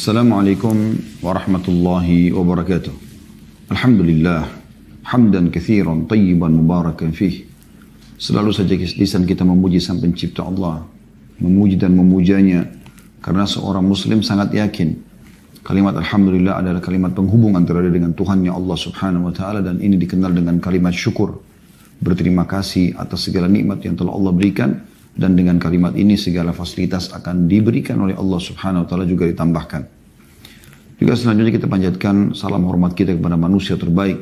Assalamualaikum warahmatullahi wabarakatuh. Alhamdulillah, hamdan katsiran tayyiban mubarakan fih. Selalu saja lisan kita memuji Sang Pencipta Allah, memuji dan memujanya, karena seorang muslim sangat yakin kalimat Alhamdulillah adalah kalimat penghubung antara dia dengan Tuhannya Allah subhanahu wa ta'ala, dan ini dikenal dengan kalimat syukur, berterima kasih atas segala nikmat yang telah Allah berikan. Dan dengan kalimat ini segala fasilitas akan diberikan oleh Allah subhanahu wa ta'ala juga ditambahkan. Juga selanjutnya kita panjatkan salam hormat kita kepada manusia terbaik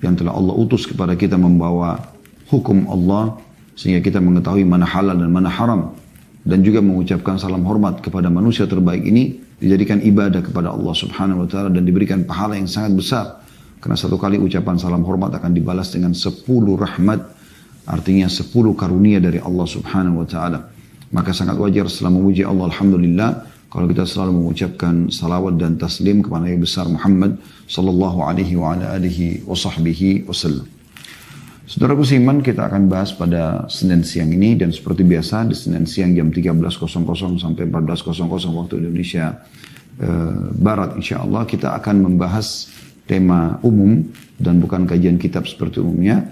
yang telah Allah utus kepada kita membawa hukum Allah, sehingga kita mengetahui mana halal dan mana haram. Dan juga mengucapkan salam hormat kepada manusia terbaik ini dijadikan ibadah kepada Allah subhanahu wa ta'ala dan diberikan pahala yang sangat besar. Karena satu kali ucapan salam hormat akan dibalas dengan 10 rahmat. Artinya 10 karunia dari Allah subhanahu wa ta'ala. Maka sangat wajar setelah memuji Allah Alhamdulillah, kalau kita selalu mengucapkan salawat dan taslim kepada Nabi besar Muhammad sallallahu alaihi wa ala alihi wa sahbihi wasallam. Saudaraku seiman, kita akan bahas pada Senin siang ini, dan seperti biasa di Senin siang jam 13.00 sampai 14.00 waktu Indonesia Barat, insya Allah kita akan membahas tema umum dan bukan kajian kitab seperti umumnya.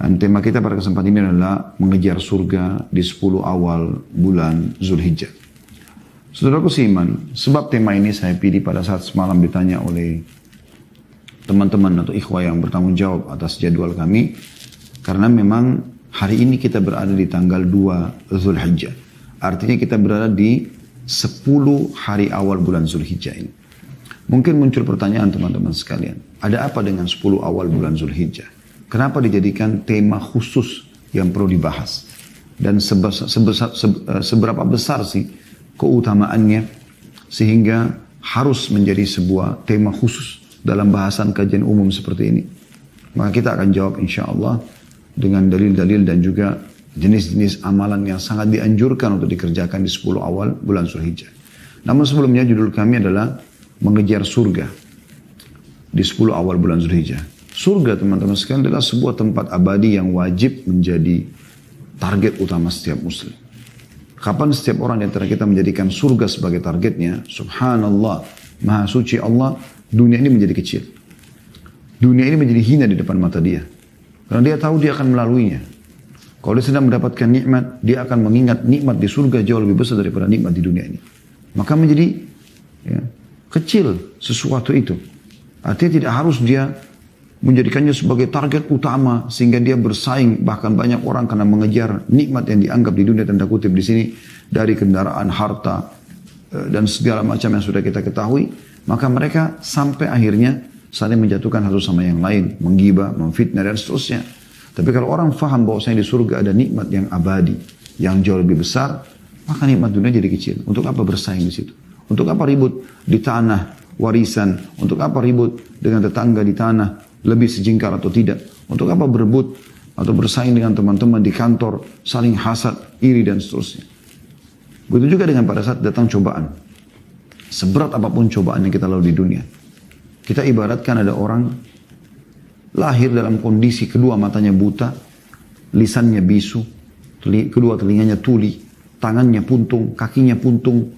Dan tema kita pada kesempatan ini adalah mengejar surga di 10 awal bulan Zulhijjah. Saudaraku seiman, sebab tema ini saya pilih pada saat semalam ditanya oleh teman-teman atau ikhwah yang bertanggung jawab atas jadwal kami. Karena memang hari ini kita berada di tanggal 2 Zulhijjah. Artinya kita berada di 10 hari awal bulan Zulhijjah ini. Mungkin muncul pertanyaan teman-teman sekalian, ada apa dengan 10 awal bulan Zulhijjah? Kenapa dijadikan tema khusus yang perlu dibahas? Dan seberapa besar sih keutamaannya sehingga harus menjadi sebuah tema khusus dalam bahasan kajian umum seperti ini? Maka kita akan jawab insya Allah dengan dalil-dalil dan juga jenis-jenis amalan yang sangat dianjurkan untuk dikerjakan di 10 awal bulan Zulhijjah. Namun sebelumnya judul kami adalah mengejar surga di 10 awal bulan Zulhijjah. Surga teman-teman sekalian adalah sebuah tempat abadi yang wajib menjadi target utama setiap muslim. Kapan setiap orang di antara kita menjadikan surga sebagai targetnya, subhanallah, maha suci Allah, dunia ini menjadi kecil. Dunia ini menjadi hina di depan mata dia. Karena dia tahu dia akan melaluinya. Kalau dia sedang mendapatkan nikmat, dia akan mengingat nikmat di surga jauh lebih besar daripada nikmat di dunia ini. Maka menjadi kecil sesuatu itu. Artinya tidak harus dia menjadikannya sebagai target utama sehingga dia bersaing, bahkan banyak orang karena mengejar nikmat yang dianggap di dunia, tanda kutip di sini, dari kendaraan, harta dan segala macam yang sudah kita ketahui, maka mereka sampai akhirnya saling menjatuhkan satu sama yang lain, menggibah, memfitnah dan seterusnya. Tapi kalau orang faham bahwasanya di surga ada nikmat yang abadi, yang jauh lebih besar, maka nikmat dunia jadi kecil. Untuk apa bersaing di situ? Untuk apa ribut di tanah warisan? Untuk apa ribut dengan tetangga di tanah lebih sejengkal atau tidak? Untuk apa berebut atau bersaing dengan teman-teman di kantor, saling hasad, iri dan seterusnya. Begitu juga dengan pada saat datang cobaan. Seberat apapun cobaan yang kita lalui di dunia, kita ibaratkan ada orang lahir dalam kondisi kedua matanya buta, lisannya bisu, kedua telinganya tuli, tangannya puntung, kakinya puntung.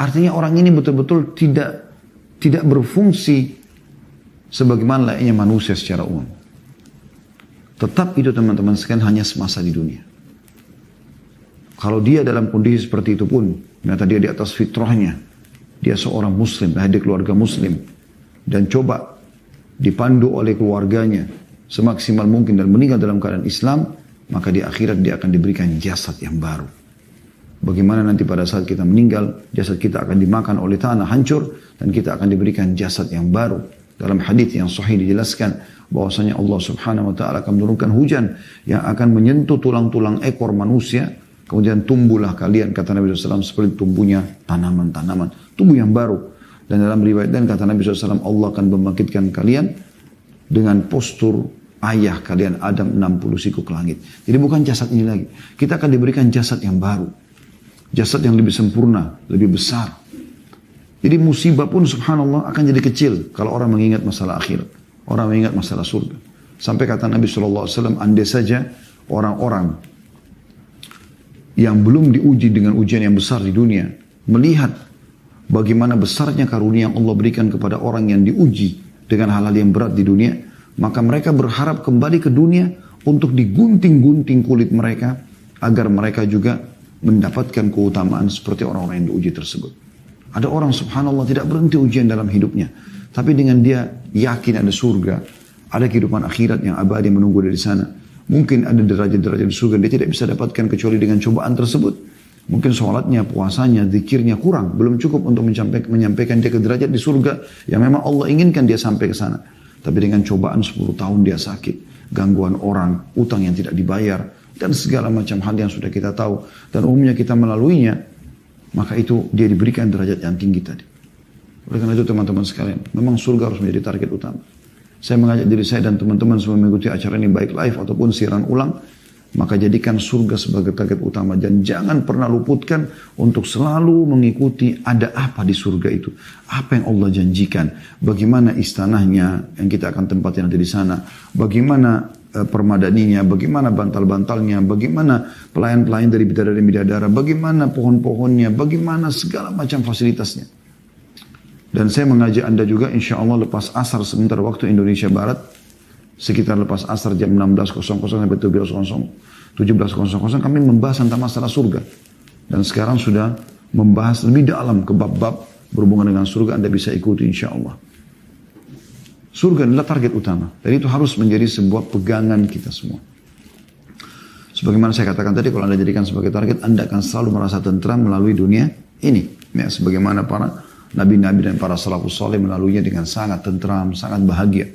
Artinya orang ini betul-betul tidak berfungsi sebagaimana layaknya manusia secara umum. Tetap itu teman-teman sekalian hanya semasa di dunia. Kalau dia dalam kondisi seperti itu pun, ternyata dia di atas fitrahnya, dia seorang muslim, lahir di keluarga muslim, dan coba dipandu oleh keluarganya semaksimal mungkin dan meninggal dalam keadaan Islam, maka di akhirat dia akan diberikan jasad yang baru. Bagaimana nanti pada saat kita meninggal, jasad kita akan dimakan oleh tanah hancur, dan kita akan diberikan jasad yang baru. Dalam hadis yang sahih dijelaskan bahwasanya Allah subhanahu wa ta'ala akan menurunkan hujan yang akan menyentuh tulang-tulang ekor manusia. Kemudian tumbuhlah kalian, kata Nabi SAW, seperti tumbuhnya tanaman-tanaman. Tumbuh yang baru. Dan dalam riwayat dan kata Nabi SAW, Allah akan membangkitkan kalian dengan postur ayah kalian Adam 60 siku ke langit. Jadi bukan jasad ini lagi. Kita akan diberikan jasad yang baru. Jasad yang lebih sempurna, lebih besar. Jadi musibah pun subhanallah akan jadi kecil kalau orang mengingat masalah akhirat. Orang mengingat masalah surga. Sampai kata Nabi SAW, andai saja orang-orang yang belum diuji dengan ujian yang besar di dunia, melihat bagaimana besarnya karunia yang Allah berikan kepada orang yang diuji dengan hal-hal yang berat di dunia, maka mereka berharap kembali ke dunia untuk digunting-gunting kulit mereka agar mereka juga mendapatkan keutamaan seperti orang-orang yang diuji tersebut. Ada orang subhanallah tidak berhenti ujian dalam hidupnya, tapi dengan dia yakin ada surga, ada kehidupan akhirat yang abadi menunggu dari sana. Mungkin ada derajat-derajat di surga dia tidak bisa dapatkan kecuali dengan cobaan tersebut. Mungkin sholatnya, puasanya, zikirnya kurang, belum cukup untuk menyampaikan dia ke derajat di surga yang memang Allah inginkan dia sampai ke sana. Tapi dengan cobaan 10 tahun dia sakit, gangguan orang, utang yang tidak dibayar, dan segala macam hal yang sudah kita tahu dan umumnya kita melaluinya, maka itu dia diberikan derajat yang tinggi tadi. Oleh karena itu teman-teman sekalian, memang surga harus menjadi target utama. Saya mengajak diri saya dan teman-teman semua mengikuti acara ini baik live ataupun siaran ulang, maka jadikan surga sebagai target utama dan jangan pernah luputkan untuk selalu mengikuti ada apa di surga itu, apa yang Allah janjikan, bagaimana istanahnya yang kita akan tempatin nanti di sana, bagaimana permadaninya, bagaimana bantal-bantalnya, bagaimana pelayan-pelayan dari bidadari-bidadara, bagaimana pohon-pohonnya, bagaimana segala macam fasilitasnya. Dan saya mengajak Anda juga insya Allah lepas asar sebentar waktu Indonesia Barat, sekitar lepas asar jam 16.00 sampai 17.00 kami membahas tentang masalah surga. Dan sekarang sudah membahas lebih dalam ke bab-bab berhubungan dengan surga, Anda bisa ikuti insya Allah. Surga adalah target utama. Dan itu harus menjadi sebuah pegangan kita semua. Sebagaimana saya katakan tadi, kalau Anda jadikan sebagai target, Anda akan selalu merasa tentram melalui dunia ini. Ya, sebagaimana para nabi-nabi dan para salafus saleh melaluinya dengan sangat tentram, sangat bahagia.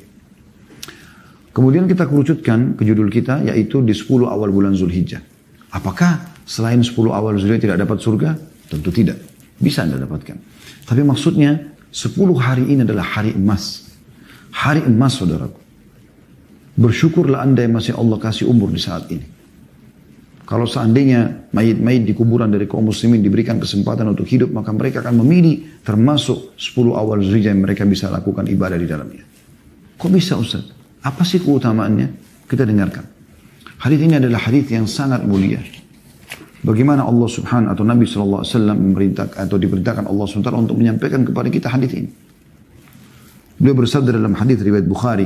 Kemudian kita kerucutkan ke judul kita, yaitu di 10 awal bulan Zulhijjah. Apakah selain 10 awal Zulhijjah tidak dapat surga? Tentu tidak. Bisa Anda dapatkan. Tapi maksudnya 10 hari ini adalah hari emas. Hari emas saudaraku. Bersyukurlah Anda yang masih Allah kasih umur di saat ini. Kalau seandainya mayit-mayit di kuburan dari kaum muslimin diberikan kesempatan untuk hidup, maka mereka akan memilih termasuk 10 awal Zulhijjah yang mereka bisa lakukan ibadah di dalamnya. Kok bisa Ustaz? Apa sih keutamaannya? Kita dengarkan. Hadits ini adalah hadits yang sangat mulia. Bagaimana Allah Subhanahu atau Nabi SAW memerintahkan atau diperintahkan Allah SWT untuk menyampaikan kepada kita hadits ini. Beliau bersabda dalam hadits riwayat Bukhari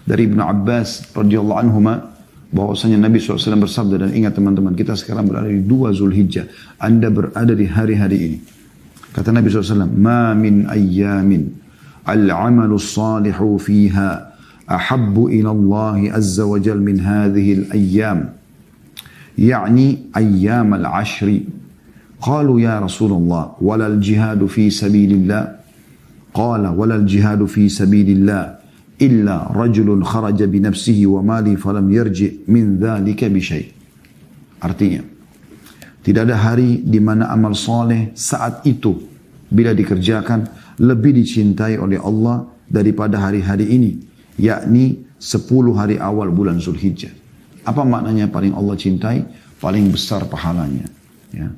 dari Ibnu Abbas radhiyallahu anhuma bahwasanya Nabi SAW bersabda, dan ingat teman-teman, kita sekarang berada di 2 Zulhijjah. Anda berada di hari-hari ini. Kata Nabi SAW, "Ma min ayyamin al-amalu salihu fiha ahabbu ila Allah azza wa jal min hadhihi al-ayyam." Yani ayyam al-ashri. Qalu ya Rasulullah, wala al-jihadu fi sabilillah. Qala wala al-jihadu fi sabilillah. Illa rajulun kharaja binafsihi wa mali falam yarji min dhalika bisyai. Artinya, tidak ada hari di mana amal soleh saat itu bila dikerjakan lebih dicintai oleh Allah daripada hari-hari ini, yakni 10 hari awal bulan Zulhijjah. Apa maknanya paling Allah cintai? Paling besar pahalanya. Ya.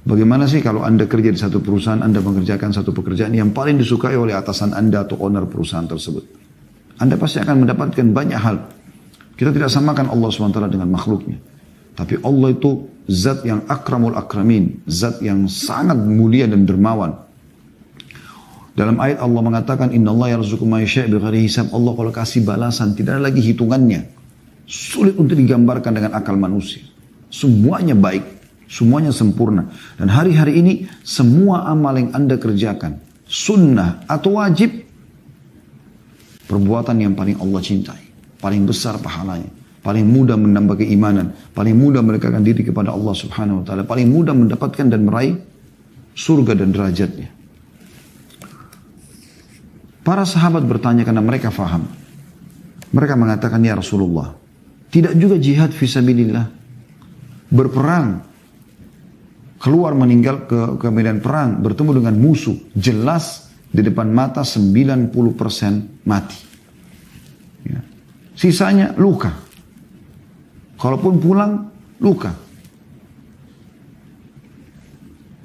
Bagaimana sih kalau Anda kerja di satu perusahaan, Anda mengerjakan satu pekerjaan yang paling disukai oleh atasan Anda atau owner perusahaan tersebut? Anda pasti akan mendapatkan banyak hal. Kita tidak samakan Allah SWT dengan makhluknya. Tapi Allah itu zat yang akramul akramin. Zat yang sangat mulia dan dermawan. Dalam ayat Allah mengatakan, Inna Allah yarzuqu ma yasha' bighairi hisab. Allah kalau kasih balasan, tidak ada lagi hitungannya. Sulit untuk digambarkan dengan akal manusia. Semuanya baik. Semuanya sempurna. Dan hari-hari ini, semua amal yang Anda kerjakan, sunnah atau wajib, perbuatan yang paling Allah cintai, paling besar pahalanya, paling mudah menambah keimanan, paling mudah mendekatkan diri kepada Allah Subhanahu wa taala, paling mudah mendapatkan dan meraih surga dan derajatnya. Para sahabat bertanya karena mereka faham. Mereka mengatakan, ya Rasulullah, tidak juga jihad fisabilillah, berperang, keluar meninggal ke medan perang, bertemu dengan musuh, jelas di depan mata 90% mati. Ya. Sisanya luka. Kalaupun pulang, luka.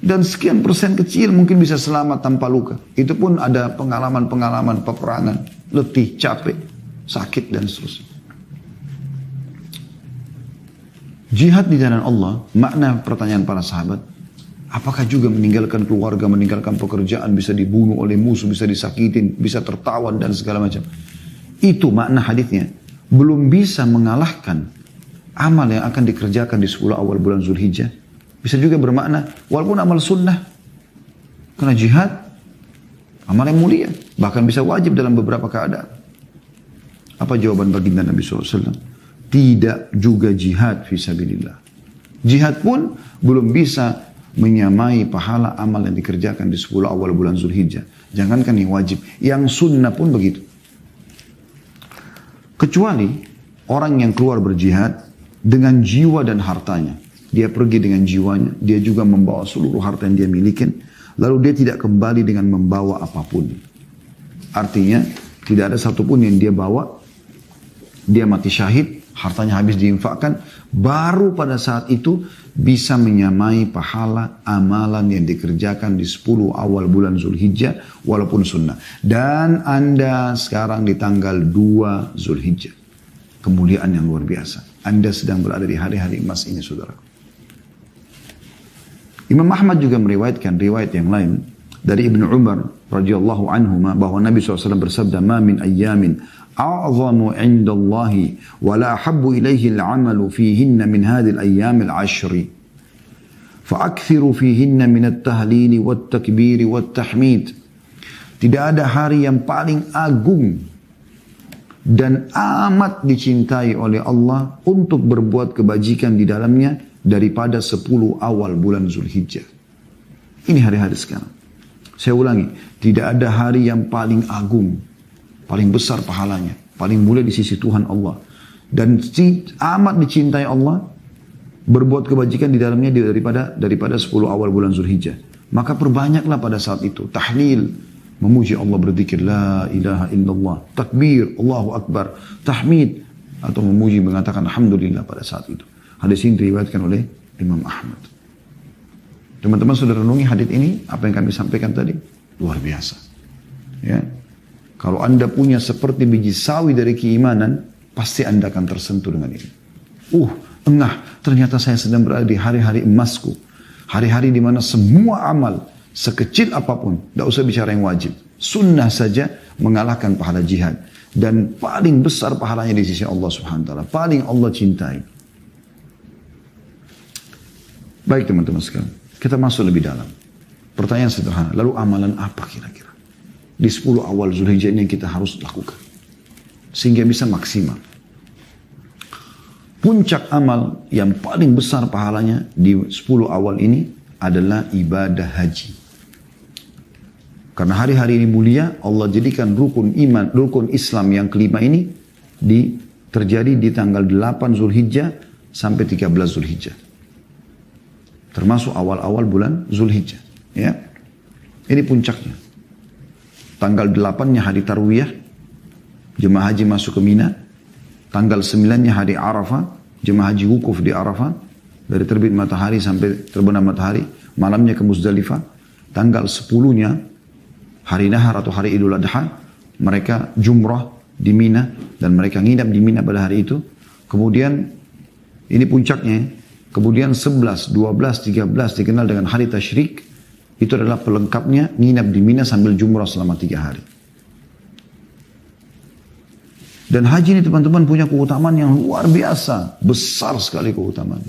Dan sekian persen kecil mungkin bisa selamat tanpa luka. Itu pun ada pengalaman-pengalaman peperangan, letih, capek, sakit dan seterusnya. Jihad di jalan Allah, makna pertanyaan para sahabat, Apakah juga meninggalkan keluarga, meninggalkan pekerjaan, bisa dibunuh oleh musuh, bisa disakitin, bisa tertawan dan segala macam. Itu makna hadisnya. Belum bisa mengalahkan amal yang akan dikerjakan di 10 awal bulan Zulhijjah. Bisa juga bermakna, walaupun amal sunnah, karena jihad, amal yang mulia, bahkan bisa wajib dalam beberapa keadaan. Apa jawaban baginda Nabi SAW? Tidak juga jihad fisabilillah. Jihad pun belum bisa menyamai pahala amal yang dikerjakan di 10 awal bulan Zulhijjah. Jangankan yang wajib, yang sunnah pun begitu. Kecuali orang yang keluar berjihad dengan jiwa dan hartanya. Dia pergi dengan jiwanya, dia juga membawa seluruh harta yang dia miliki, lalu dia tidak kembali dengan membawa apapun. Artinya, tidak ada satupun yang dia bawa, dia mati syahid, hartanya habis diinfakkan, baru pada saat itu bisa menyamai pahala amalan yang dikerjakan di 10 awal bulan Zulhijjah walaupun sunnah. Dan Anda sekarang di tanggal 2 Zulhijjah. Kemuliaan yang luar biasa. Anda sedang berada di hari-hari emas ini, saudara. Imam Ahmad juga meriwayatkan riwayat yang lain dari Ibnu Umar radhiyallahu anhuma bahwa Nabi SAW bersabda, "Ma min ayyamin a'zamu 'inda Allahi wa la habbu ilaihi al-'amalu fihinna min hadhihi al-ayyam al-'ashri. Fa'akthiru fihinna min at-tahlil wat-takbir wat-tahmid." Tidak ada hari yang paling agung dan amat dicintai oleh Allah untuk berbuat kebajikan di dalamnya daripada 10 awal bulan Zulhijjah. Ini hari-hari sekarang. Saya ulangi, tidak ada hari yang paling agung, paling besar pahalanya, paling mulia di sisi Tuhan Allah, dan amat dicintai Allah berbuat kebajikan di dalamnya daripada 10 awal bulan Zulhijjah. Maka perbanyaklah pada saat itu tahlil, memuji Allah, berzikir la ilaha illallah, takbir, Allahu akbar, tahmid, atau memuji mengatakan alhamdulillah pada saat itu. Hadis ini diriwayatkan oleh Imam Ahmad. Teman-teman sudah renungi hadis ini, apa yang kami sampaikan tadi? Luar biasa. Ya. Kalau Anda punya seperti biji sawi dari keimanan, pasti Anda akan tersentuh dengan ini. Ternyata saya sedang berada di hari-hari emasku. Hari-hari di mana semua amal, sekecil apapun, tidak usah bicara yang wajib, sunnah saja mengalahkan pahala jihad. Dan paling besar pahalanya di sisi Allah Subhanahu wa Ta'ala. Paling Allah cintai. Baik teman-teman sekalian, kita masuk lebih dalam. Pertanyaan sederhana, lalu amalan apa kira-kira di 10 awal Zulhijjah ini yang kita harus lakukan sehingga bisa maksimal? Puncak amal yang paling besar pahalanya di 10 awal ini adalah ibadah haji. Karena hari-hari ini mulia, Allah jadikan rukun iman, rukun Islam yang kelima ini terjadi di tanggal 8 Zulhijjah sampai 13 Zulhijjah. Termasuk awal-awal bulan Zulhijjah. Ya. Ini puncaknya. Tanggal 8-nya hari Tarwiyah, jemaah haji masuk ke Mina. Tanggal 9-nya hari Arafah, jemaah haji wukuf di Arafah. Dari terbit matahari sampai terbenam matahari. Malamnya ke Muzdalifah. Tanggal 10-nya hari Nahar atau hari Idul Adha, mereka jumrah di Mina. Dan mereka nginap di Mina pada hari itu. Kemudian, ini puncaknya. Kemudian 11, 12, 13 dikenal dengan hari Tasyrik. Itu adalah pelengkapnya nginap di Mina sambil jumrah selama 3 hari. Dan haji ini teman-teman punya keutamaan yang luar biasa. Besar sekali keutamaan.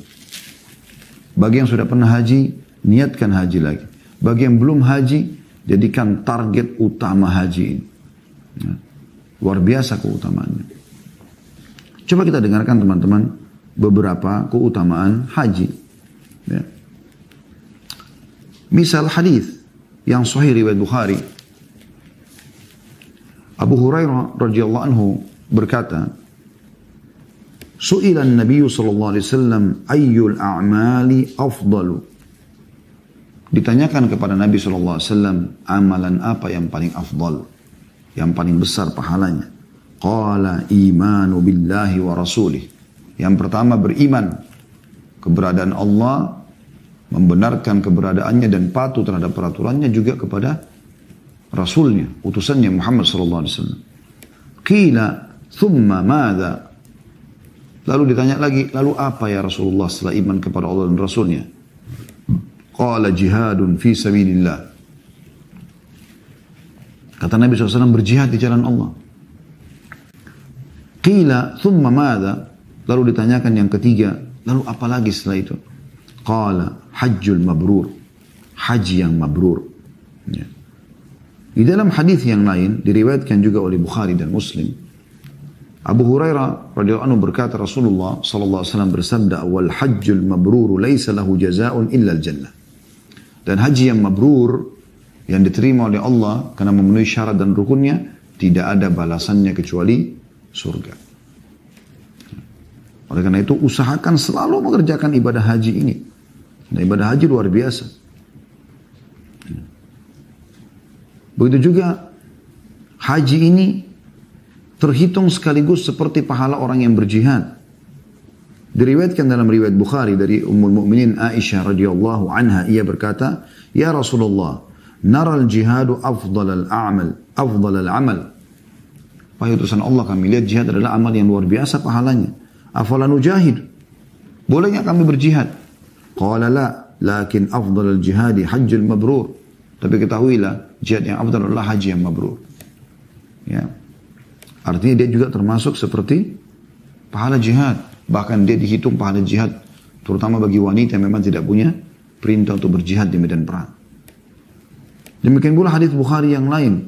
Bagi yang sudah pernah haji, niatkan haji lagi. Bagi yang belum haji, jadikan target utama haji ini. Ya. Luar biasa keutamaannya. Coba kita dengarkan teman-teman beberapa keutamaan haji. Ya. Misal hadis yang sahih riwayat Bukhari. Abu Hurairah radhiyallahu anhu berkata, "Su'ila an-nabiy sallallahu alaihi wasallam ayyul a'mali afdalu?" Ditanyakan kepada Nabi sallallahu alaihi wasallam, amalan apa yang paling afdal, yang paling besar pahalanya? Qala imanu billahi wa rasulih. Yang pertama beriman keberadaan Allah, membenarkan keberadaannya dan patuh terhadap peraturannya, juga kepada Rasulnya, utusannya Muhammad SAW. Qila thumma madha? Lalu ditanya lagi, lalu apa ya Rasulullah setelah iman kepada Allah dan Rasulnya? Qala jihadun fi sabilillah. Kata Nabi SAW, berjihad di jalan Allah. Qila thumma madha. Lalu ditanyakan yang ketiga, lalu apa lagi setelah itu? Qala hajjul mabrur. Haji yang mabrur. Ya. Di dalam hadis yang lain diriwayatkan juga oleh Bukhari dan Muslim. Abu Hurairah radhiyallahu anhu berkata, Rasulullah sallallahu alaihi wasallam bersabda, "Wal hajjul mabrur laisa lahu jazaa'un illa al-jannah." Dan haji yang mabrur yang diterima oleh Allah karena memenuhi syarat dan rukunnya tidak ada balasannya kecuali surga. Oleh karena itu usahakan selalu mengerjakan ibadah haji ini. Nah, ibadah haji luar biasa. Begitu juga haji ini terhitung sekaligus seperti pahala orang yang berjihad. Diriwayatkan dalam riwayat Bukhari dari Ummul Mukminin Aisyah radhiyallahu anha, ia berkata, "Ya Rasulullah, naral jihadu afdalal amal." Wahai utusan Allah, kami lihat jihad adalah amal yang luar biasa pahalanya. Afala nujahid? Bolehnya kami berjihad? Qala la, lakin afdalal jihadi hajjul mabrur. Tapi ketahuilah, jihad yang afdal adalah haji yang mabrur. Ya. Artinya dia juga termasuk seperti pahala jihad. Bahkan dia dihitung pahala jihad, terutama bagi wanita yang memang tidak punya perintah untuk berjihad di medan perang. Demikian pula hadis Bukhari yang lain.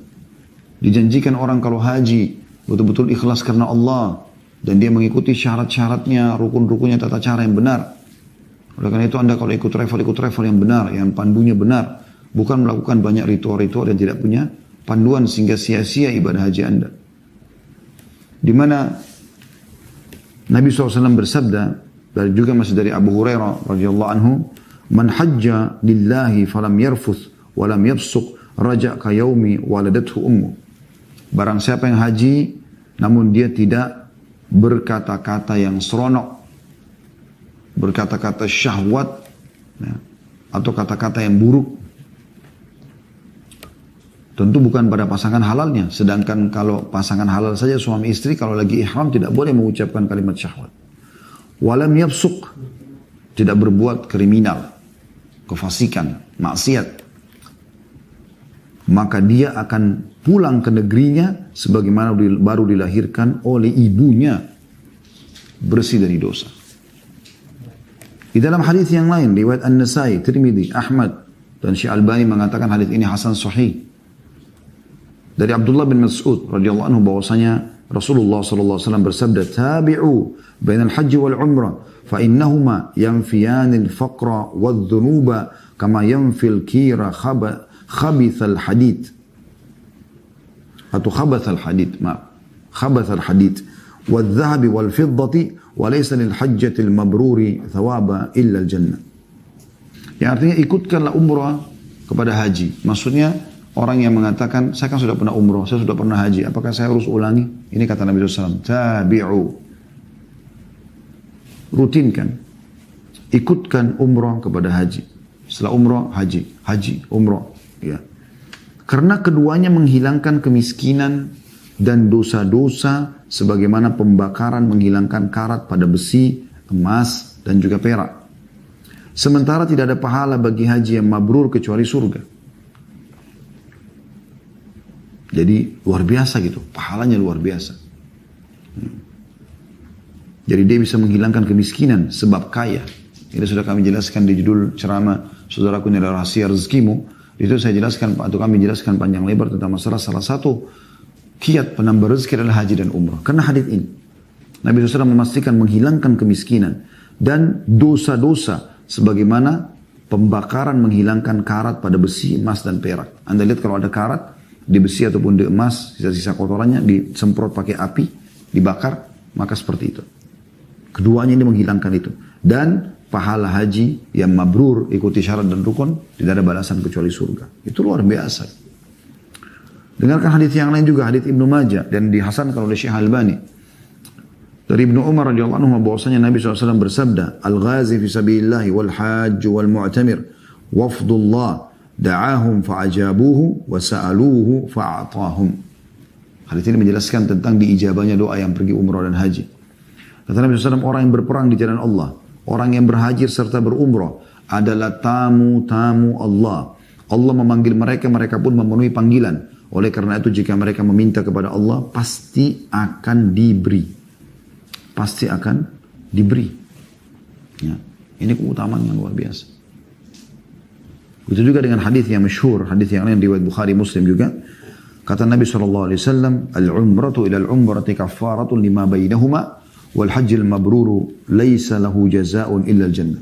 Dijanjikan orang kalau haji betul-betul ikhlas karena Allah dan dia mengikuti syarat-syaratnya, rukun-rukunnya, tata cara yang benar. Oleh karena itu Anda kalau ikut travel yang benar, yang pandunya benar, bukan melakukan banyak ritual-ritual dan tidak punya panduan sehingga sia-sia ibadah haji Anda. Di mana Nabi SAW bersabda, dan juga masih dari Abu Hurairah radhiyallahu anhu, "Man hajja lillahi falam yarfuth walam yafsuq raja'a yaumi waladathu ummu." Barang siapa yang haji namun dia tidak berkata-kata yang seronok, berkata-kata syahwat, ya, atau kata-kata yang buruk. Tentu bukan pada pasangan halalnya. Sedangkan kalau pasangan halal saja suami istri kalau lagi ihram tidak boleh mengucapkan kalimat syahwat. Walam yafsuq, tidak berbuat kriminal, kefasikan, maksiat. Maka dia akan pulang ke negerinya sebagaimana baru dilahirkan oleh ibunya, bersih dari dosa. Di dalam hadis yang lain riwayat An-Nasai, Tirmidzi, Ahmad dan Syekh Albani mengatakan hadis ini hasan sahih. Dari Abdullah bin Mas'ud radhiyallahu anhu bahwasanya Rasulullah sallallahu alaihi wasallam bersabda, "Tabi'u bainal haji wal umrah fa innahuma yanfiyanil faqra wadh-dhunuba kama yanfil kira khabithal hadid." Atau khabathal hadid, khabathal hadid wadh-dhahabi wal fiddati wa laysa lil hajjatil mabruri thawaba illa al-jannah. Yang artinya ikutkanlah umrah kepada haji. Maksudnya orang yang mengatakan, saya kan sudah pernah umrah, saya sudah pernah haji, apakah saya harus ulangi? Ini kata Nabi SAW, tabi'u. Rutinkan. Ikutkan umrah kepada haji. Setelah umrah, haji. Haji, umrah. Ya. Karena keduanya menghilangkan kemiskinan dan dosa-dosa sebagaimana pembakaran menghilangkan karat pada besi, emas, dan juga perak. Sementara tidak ada pahala bagi haji yang mabrur kecuali surga. Jadi luar biasa gitu, pahalanya luar biasa. Jadi dia bisa menghilangkan kemiskinan sebab kaya. Ini sudah kami jelaskan di judul ceramah Saudaraku Ini Adalah Rahasia Rezekimu. Itu saya jelaskan atau kami jelaskan panjang lebar tentang masalah salah satu kiat penambah rezeki adalah haji dan umrah. Karena hadis ini Nabi SAW memastikan menghilangkan kemiskinan dan dosa-dosa sebagaimana pembakaran menghilangkan karat pada besi, emas dan perak. Anda lihat kalau ada karat di besi ataupun di emas, sisa-sisa kotorannya disemprot pakai api, dibakar, maka seperti itu. Keduanya ini menghilangkan itu. Dan pahala haji yang mabrur, ikuti syarat dan rukun, tidak ada balasan kecuali surga. Itu luar biasa. Dengarkan hadis yang lain juga, hadis Ibnu Majah, dan dihasankan oleh Syekh Albani. Dari Ibnu Umar radhiyallahu anhu bahwasanya Nabi SAW bersabda, "Al-ghazi fi sabilillah wal hajj wal mu'tamir wafdullah da'ahum fa'ajabuhu wa sa'aluhu fa'atahum." Hadis ini menjelaskan tentang diijabahnya doa yang pergi umrah dan haji. Kata Nabi SAW, orang yang berperang di jalan Allah, orang yang berhaji serta berumrah, adalah tamu-tamu Allah. Allah memanggil mereka, mereka pun memenuhi panggilan. Oleh karena itu jika mereka meminta kepada Allah, pasti akan diberi. Pasti akan diberi. Ya. Ini keutamaan yang luar biasa. Itu juga dengan hadis yang masyhur, hadis yang lain riwayat Bukhari Muslim juga. Kata Nabi SAW, al-umratu ila al-umrati kaffaratun lima bainahuma, wal hajjil mabruru laysa lahu jazaa'un illa al-jannah.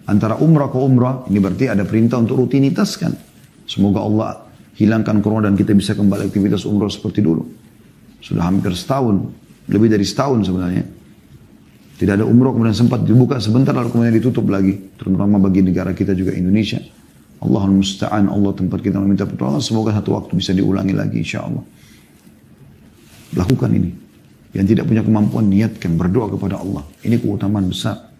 Antara umrah ke umrah, ini berarti ada perintah untuk rutinitas kan. Semoga Allah hilangkan corona dan kita bisa kembali aktivitas umrah seperti dulu. Sudah hampir setahun, lebih dari setahun sebenarnya. Tidak ada umrah, kemudian sempat dibuka sebentar lalu kemudian ditutup lagi. Terutama bagi negara kita juga Indonesia. Allahul musta'an, Allah tempat kita meminta pertolongan. Semoga satu waktu bisa diulangi lagi insya Allah. Lakukan ini. Yang tidak punya kemampuan niatkan, berdoa kepada Allah. Ini keutamaan besar.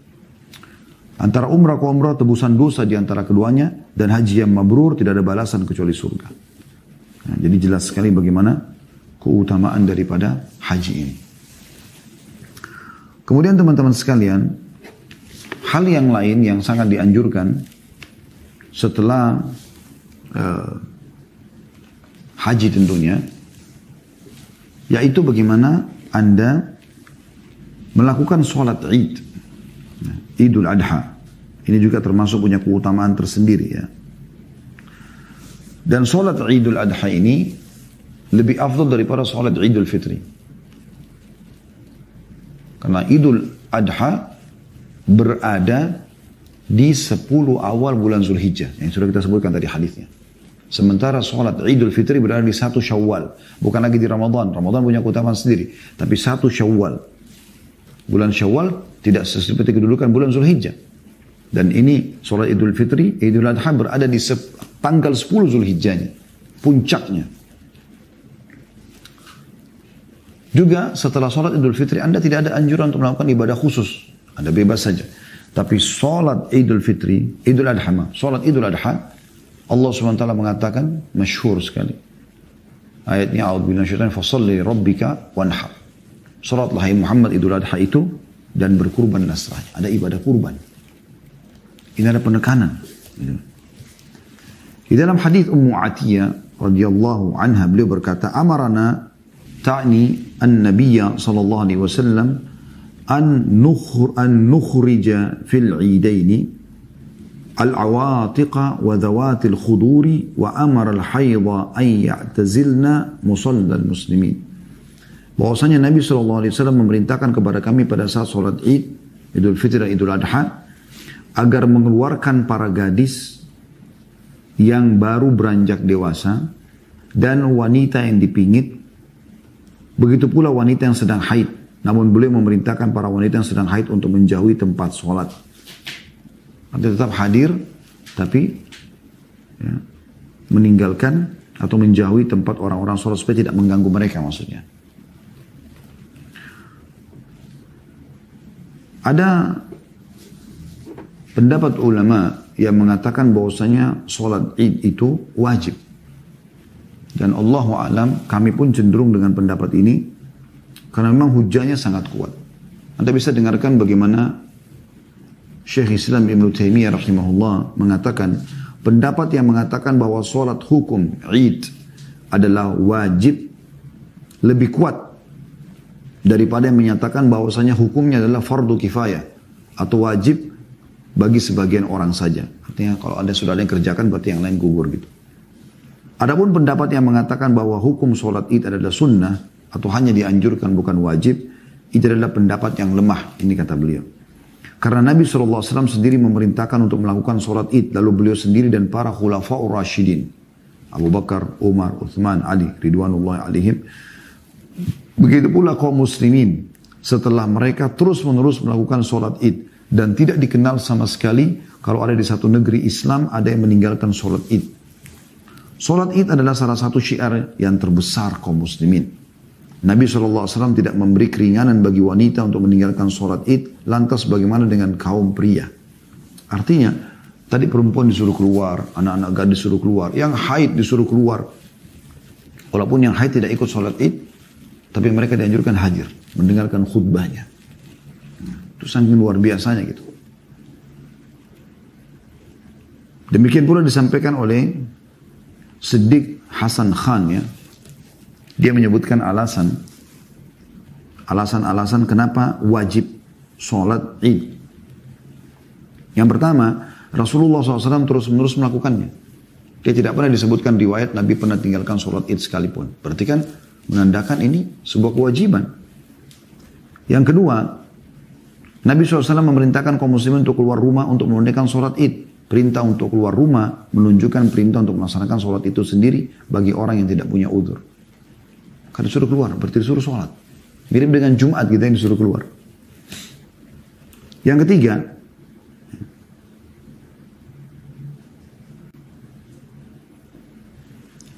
Antara umrah ke umrah tebusan dosa di antara keduanya dan haji yang mabrur tidak ada balasan kecuali surga. Nah, jadi jelas sekali bagaimana keutamaan daripada haji ini. Kemudian teman-teman sekalian, hal yang lain yang sangat dianjurkan setelah haji tentunya, yaitu bagaimana Anda melakukan sholat Id, Idul Adha. Ini juga termasuk punya keutamaan tersendiri ya. Dan sholat Idul Adha ini lebih afdal daripada sholat Idul Fitri. Karena Idul Adha berada di 10 awal bulan Zulhijjah. Yang sudah kita sebutkan tadi hadisnya. Sementara sholat Idul Fitri berada di 1 Syawal. Bukan lagi di Ramadan. Ramadan punya keutamaan sendiri. Tapi 1 Syawal. Bulan Syawal tidak seperti kedudukan bulan Zulhijjah. Dan ini sholat Idul Fitri, Idul Adha berada di tanggal 10 Zulhijjahnya. Puncaknya. Juga setelah sholat Idul Fitri, Anda tidak ada anjuran untuk melakukan ibadah khusus. Anda bebas saja. Tapi sholat Idul Fitri, Idul Adha, sholat Idul Adha, Allah SWT mengatakan, masyhur sekali. Ayatnya, A'udzubillahi minasyaitonir rajim, fasalli rabbika wanhar. Sholatlah hai Muhammad Idul Adha itu, dan berkurban nasranya. Ada ibadah kurban. Ini ada penekanan. Di dalam hadis Ummu Atiyah radhiyallahu anha beliau berkata, amarana ta'ni an-nabiyya sallallahu alaihi wasallam an nukhrija fil 'idaini al-awatiqa wa dhawatil khuduri wa amara al-haydha an ya'tazilna musallal muslimin. Bahwasanya Nabi SAW memerintahkan kepada kami pada saat sholat Id, Idul Fitri dan Idul Adha, agar mengeluarkan para gadis yang baru beranjak dewasa dan wanita yang dipingit, begitu pula wanita yang sedang haid. Namun beliau memerintahkan para wanita yang sedang haid untuk menjauhi tempat sholat. Nanti tetap hadir, tapi ya, meninggalkan atau menjauhi tempat orang-orang sholat supaya tidak mengganggu mereka maksudnya. Ada pendapat ulama yang mengatakan bahwasanya sholat Id itu wajib. Dan Allahu a'lam, kami pun cenderung dengan pendapat ini karena memang hujahnya sangat kuat. Anda bisa dengarkan bagaimana Syekh Islam Ibn Taimiyah rahimahullah mengatakan pendapat yang mengatakan bahwa sholat hukum Id adalah wajib lebih kuat daripada yang menyatakan bahwasanya hukumnya adalah fardu kifayah atau wajib bagi sebagian orang saja. Artinya kalau Anda sudah ada yang kerjakan berarti yang lain gugur gitu. Adapun pendapat yang mengatakan bahwa hukum sholat Id adalah sunnah atau hanya dianjurkan bukan wajib, itu adalah pendapat yang lemah, ini kata beliau. Karena Nabi SAW sendiri memerintahkan untuk melakukan sholat Id, lalu beliau sendiri dan para khulafa'ur rasyidin, Abu Bakar, Umar, Uthman, Ali, ridwanullah alaihim. Begitu pula kaum muslimin, setelah mereka terus-menerus melakukan sholat Id, dan tidak dikenal sama sekali kalau ada di satu negeri Islam ada yang meninggalkan sholat Id. Sholat Id adalah salah satu syiar yang terbesar kaum muslimin. Nabi SAW tidak memberi keringanan bagi wanita untuk meninggalkan sholat Id, lantas bagaimana dengan kaum pria? Artinya, tadi perempuan disuruh keluar, anak-anak gadis disuruh keluar, yang haid disuruh keluar. Walaupun yang haid tidak ikut sholat Id, tapi mereka dianjurkan hadir, mendengarkan khutbahnya. Itu saking luar biasanya gitu. Demikian pula disampaikan oleh Siddiq Hasan Khan, ya. Dia menyebutkan alasan-alasan kenapa wajib sholat Id. Yang pertama, Rasulullah SAW terus-menerus melakukannya. Dia tidak pernah disebutkan riwayat Nabi pernah tinggalkan sholat Id sekalipun. Berarti kan menandakan ini sebuah kewajiban. Yang kedua, Nabi SAW memerintahkan kaum muslimin untuk keluar rumah untuk menunaikan sholat Id. Perintah untuk keluar rumah menunjukkan perintah untuk melaksanakan sholat itu sendiri bagi orang yang tidak punya udzur. Karena disuruh keluar, berarti disuruh sholat. Mirip dengan Jumat kita yang disuruh keluar. Yang ketiga,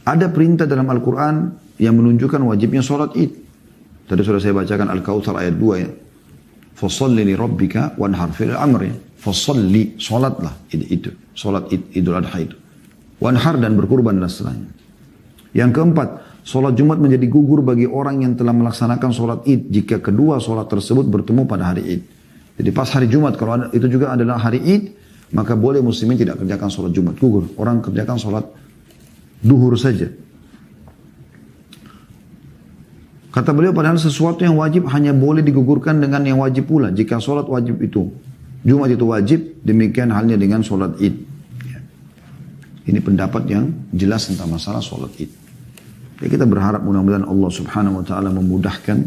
ada perintah dalam Al-Quran yang menunjukkan wajibnya sholat Id. Tadi sudah saya bacakan Al-Kautsar ayat 2, ya. Fassalli li rabbika wanhar fil amr, ya. Fassalli, sholatlah itu. Sholat Idul Adha itu. Wanhar, dan berkurban dan setelahnya. Yang keempat, sholat Jumat menjadi gugur bagi orang yang telah melaksanakan sholat Id jika kedua sholat tersebut bertemu pada hari Id. Jadi pas hari Jumat, kalau itu juga adalah hari Id, maka boleh muslimin tidak kerjakan sholat Jumat, gugur. Orang kerjakan sholat duhur saja. Kata beliau, padahal sesuatu yang wajib hanya boleh digugurkan dengan yang wajib pula. Jika sholat wajib itu, Jumat itu wajib, demikian halnya dengan sholat Id. Ini pendapat yang jelas tentang masalah sholat Id. Ya, kita berharap mudah-mudahan Allah Subhanahu wa Ta'ala memudahkan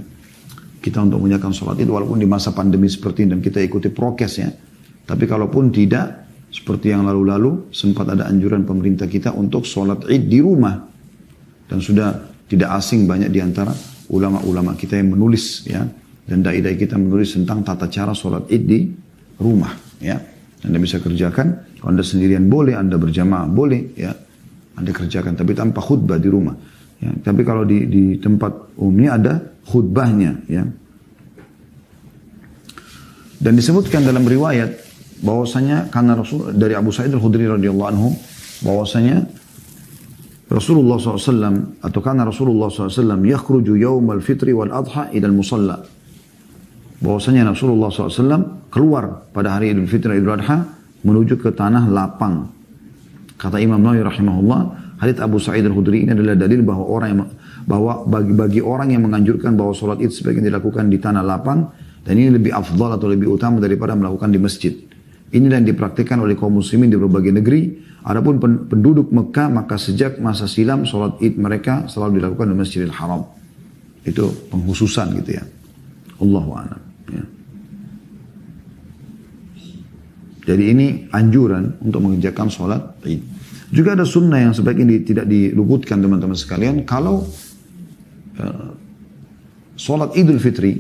kita untuk menjalankan sholat Id walaupun di masa pandemi seperti ini, dan kita ikuti prokes, ya. Tapi kalaupun tidak, seperti yang lalu-lalu sempat ada anjuran pemerintah kita untuk sholat Id di rumah, dan sudah tidak asing banyak di antara ulama-ulama kita yang menulis, ya, dan dai-dai kita menulis tentang tata cara sholat Id di rumah, ya. Anda bisa kerjakan, kalau Anda sendirian boleh, Anda berjamaah boleh, ya, Anda kerjakan, tapi tanpa khutbah di rumah, ya. Tapi kalau di tempat umumnya ada khutbahnya, ya. Dan disebutkan dalam riwayat bahwasanya karena dari Abu Sa'id Al-Khudri radhiyallahu anhu, bahwasanya Rasulullah SAW atau karena Rasulullah SAW yakhruju yaumal fitri wal adha ila al-musalla. Bahwasanya Rasulullah SAW keluar pada hari Idul Fitri Idul Adha menuju ke tanah lapang. Kata Imam Nawawi rahimahullah, hadits Abu Sa'id Al-Khudri ini adalah dalil bahwa bagi orang yang menganjurkan bahwa sholat Id sebaiknya dilakukan di tanah lapang, dan ini lebih afdal atau lebih utama daripada melakukan di masjid. Inilah yang dipraktikkan oleh kaum muslimin di berbagai negeri. Adapun penduduk Mekah, maka sejak masa silam sholat Id mereka selalu dilakukan di Masjidil Haram. Itu penghususan gitu, ya. Allahu a'lam, ya. Jadi ini anjuran untuk mengerjakan sholat Id. Juga ada sunnah yang sebaiknya tidak diluputkan teman-teman sekalian. Kalau sholat Idul Fitri,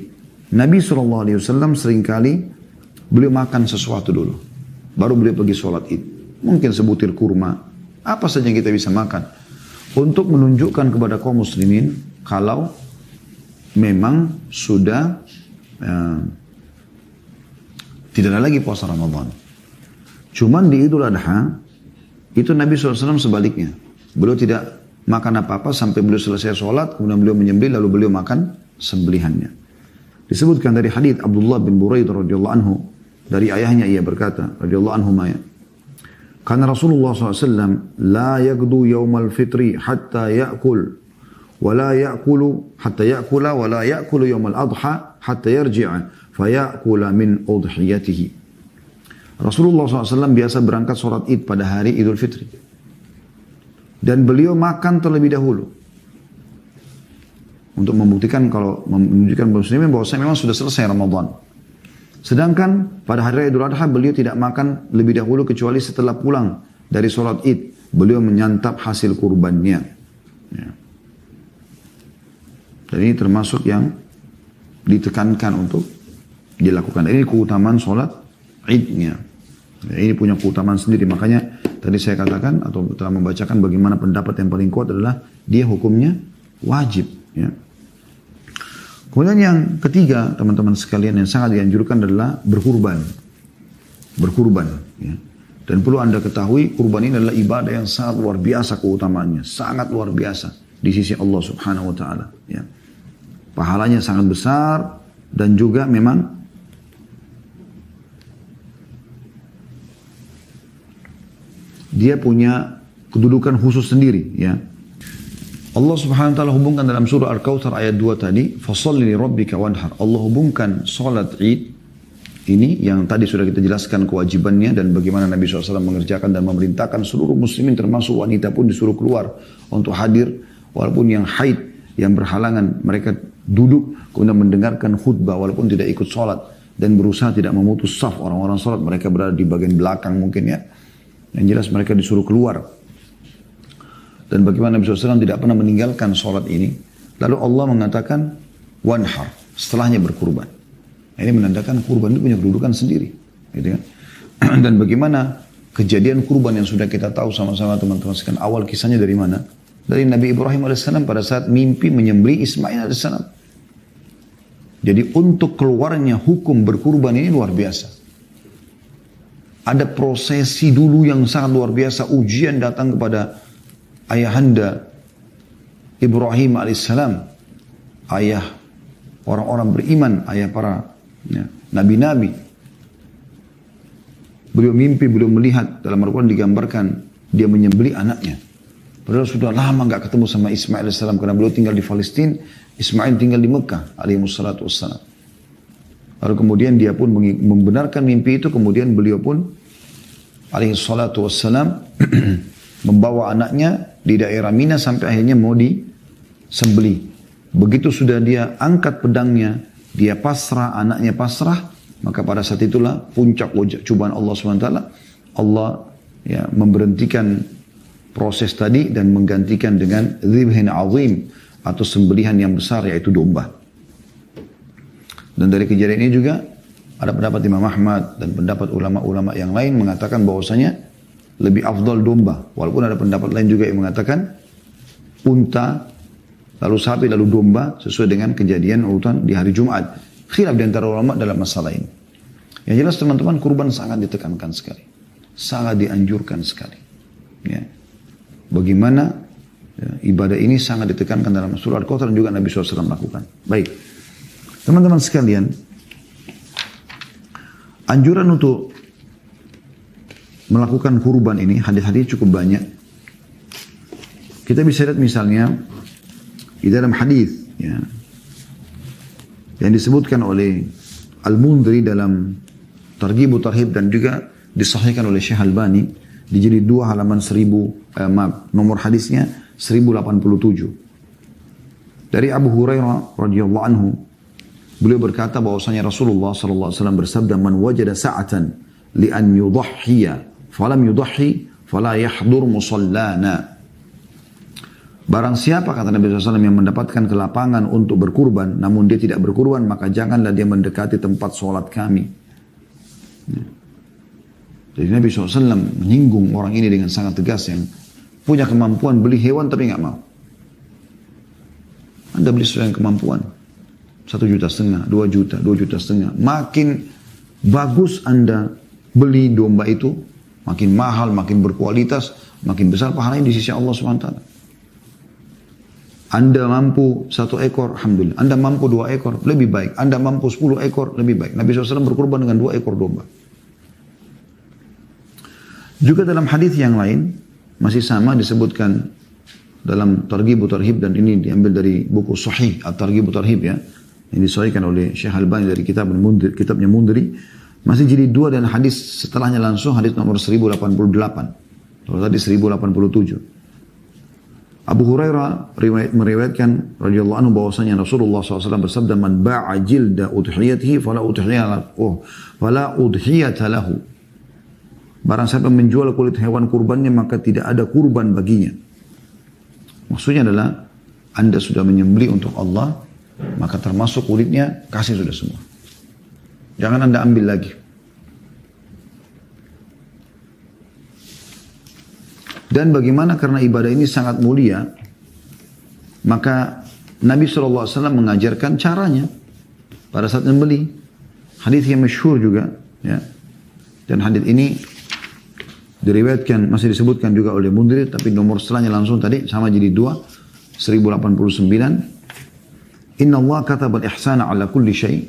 Nabi SAW seringkali beliau makan sesuatu dulu, baru beliau pergi sholat Id. Mungkin sebutir kurma, apa saja yang kita bisa makan, untuk menunjukkan kepada kaum muslimin kalau memang sudah tidak ada lagi puasa Ramadan. Cuman di Idul Adha itu Nabi SAW sebaliknya, beliau tidak makan apa-apa sampai beliau selesai sholat, kemudian beliau menyembelih, lalu beliau makan sembelihannya. Disebutkan dari hadits Abdullah bin Buraidah radhiyallahu anhu, dari ayahnya ia berkata radhiyallahu anhu, karena Rasulullah SAW la yaqdu yaumal fitri hatta ya'kul wa la ya'kulu hatta ya'kula wa la ya'kulu yaumal adha hatta yarji'a fa ya'kula min udhiyatihi. Rasulullah SAW biasa berangkat sholat Id pada hari Idul Fitri, dan beliau makan terlebih dahulu untuk membuktikan, kalau menunjukkan muslimin bahwa saya memang sudah selesai Ramadan. Sedangkan pada hari Idul Adha beliau tidak makan lebih dahulu kecuali setelah pulang dari sholat Id beliau menyantap hasil kurbannya, ya. Dan ini termasuk yang ditekankan untuk dilakukan. Ini keutamaan sholat Idnya, ya, ini punya keutamaan sendiri. Makanya tadi saya katakan atau telah membacakan bagaimana pendapat yang paling kuat adalah dia hukumnya wajib, ya. Kemudian yang ketiga, teman-teman sekalian, yang sangat dianjurkan adalah berkurban. Berkurban, ya. Dan perlu Anda ketahui, kurban ini adalah ibadah yang sangat luar biasa keutamaannya, sangat luar biasa di sisi Allah Subhanahu wa Ta'ala, ya. Pahalanya sangat besar, dan juga memang dia punya kedudukan khusus sendiri, ya. Allah Subhanahu wa taala hubungkan dalam surah Al-Kautsar ayat 2 tadi, "Fasholli li rabbika wanhar." Allah hubungkan salat Id ini yang tadi sudah kita jelaskan kewajibannya dan bagaimana Nabi SAW mengerjakan dan memerintahkan seluruh muslimin termasuk wanita pun disuruh keluar untuk hadir, walaupun yang haid, yang berhalangan, mereka duduk kemudian mendengarkan khutbah walaupun tidak ikut sholat dan berusaha tidak memutus saf orang-orang sholat, mereka berada di bagian belakang mungkin, ya. Yang jelas mereka disuruh keluar. Dan bagaimana Nabi SAW tidak pernah meninggalkan sholat ini. Lalu Allah mengatakan wanhar, setelahnya berkurban. Ini menandakan kurban itu punya kedudukan sendiri, gitu kan? Dan bagaimana kejadian kurban yang sudah kita tahu sama-sama teman-teman sekalian, awal kisahnya dari mana? Dari Nabi Ibrahim AS pada saat mimpi menyembelih Ismail AS. Jadi untuk keluarnya hukum berkurban ini luar biasa. Ada prosesi dulu yang sangat luar biasa, ujian datang kepada ayahanda Ibrahim AS, ayah orang-orang beriman, ayah para nabi-nabi. Beliau mimpi, beliau melihat, dalam Al-Quran digambarkan dia menyembelih anaknya. Padahal sudah lama nggak ketemu sama Ismail AS karena beliau tinggal di Palestina, Ismail tinggal di Mekah alaihissalatu wassalam. Lalu kemudian dia pun membenarkan mimpi itu, kemudian beliau pun alaihissalatu wassalam membawa anaknya di daerah Mina sampai akhirnya mau disembelih. Begitu sudah dia angkat pedangnya, dia pasrah, anaknya pasrah, maka pada saat itulah puncak cobaan Allah SWT. Allah ya memberhentikan proses tadi dan menggantikan dengan dzibhin azim atau sembelihan yang besar, yaitu domba. Dan dari kejadian ini juga ada pendapat Imam Ahmad dan pendapat ulama-ulama yang lain mengatakan bahwasanya lebih afdal domba. Walaupun ada pendapat lain juga yang mengatakan unta, lalu sapi, lalu domba, sesuai dengan kejadian urutan di hari Jumat. Khilaf di antara ulama dalam masalah ini. Yang jelas teman-teman, kurban sangat ditekankan sekali. Sangat dianjurkan sekali. Ya. Bagaimana ya, ibadah ini sangat ditekankan dalam surah Al-Kautsar dan juga Nabi SAW lakukan. Baik. Teman-teman sekalian, anjuran untuk melakukan kurban ini, hadis-hadis cukup banyak. Kita bisa lihat misalnya di dalam hadis ya, yang disebutkan oleh Al-Mundhiri dalam Targhib Tarhib dan juga disahihkan oleh Syekh Albani di jilid 2 halaman 1000, nomor hadisnya 1087. Dari Abu Hurairah radhiyallahu anhu, beliau berkata bahwasanya Rasulullah sallallahu alaihi wasallam bersabda, "Man wajada sa'atan li an yudhhiya falam yudhhi fala yahdur musallana." Barang siapa, kata Nabi SAW, yang mendapatkan kelapangan untuk berkurban, namun dia tidak berkurban, maka janganlah dia mendekati tempat sholat kami. Jadi Nabi SAW menyinggung orang ini dengan sangat tegas, yang punya kemampuan beli hewan tapi nggak mau. Anda beli sesuai dengan kemampuan. 1,5 juta, 2 juta, 2,5 juta. Makin bagus Anda beli domba itu, makin mahal, makin berkualitas, makin besar pahalanya di sisi Allah SWT. Anda mampu 1 ekor, alhamdulillah. Anda mampu 2 ekor, lebih baik. Anda mampu 10 ekor, lebih baik. Nabi SAW berkurban dengan 2 ekor domba. Juga dalam hadis yang lain, masih sama disebutkan dalam Targhib Tarhib, dan ini diambil dari buku Sahih At-Targhib Tarhib ya, yang disahihkan oleh Syekh Albani dari kitabnya Mundhiri, masih jadi 2 dan hadis setelahnya langsung hadis nomor 1088. Kalau tadi 1087. Abu Hurairah meriwayatkan radhiyallahu anhu bahwasanya Rasulullah SAW bersabda, "Man ba'a jilda udhiyatihi fala udhiyata lahu." Barang siapa menjual kulit hewan kurbannya, maka tidak ada kurban baginya. Maksudnya adalah Anda sudah menyembelih untuk Allah, maka termasuk kulitnya kasih sudah semua. Jangan Anda ambil lagi. Dan bagaimana karena ibadah ini sangat mulia, maka Nabi SAW mengajarkan caranya pada saat membeli. Hadis yang masyhur juga, ya. Dan hadis ini diriwayatkan, masih disebutkan juga oleh Mundhiri, tapi nomor setelahnya langsung tadi sama jadi 2, 1089. Inna Allah kataba al-ihsana ala kulli syai'.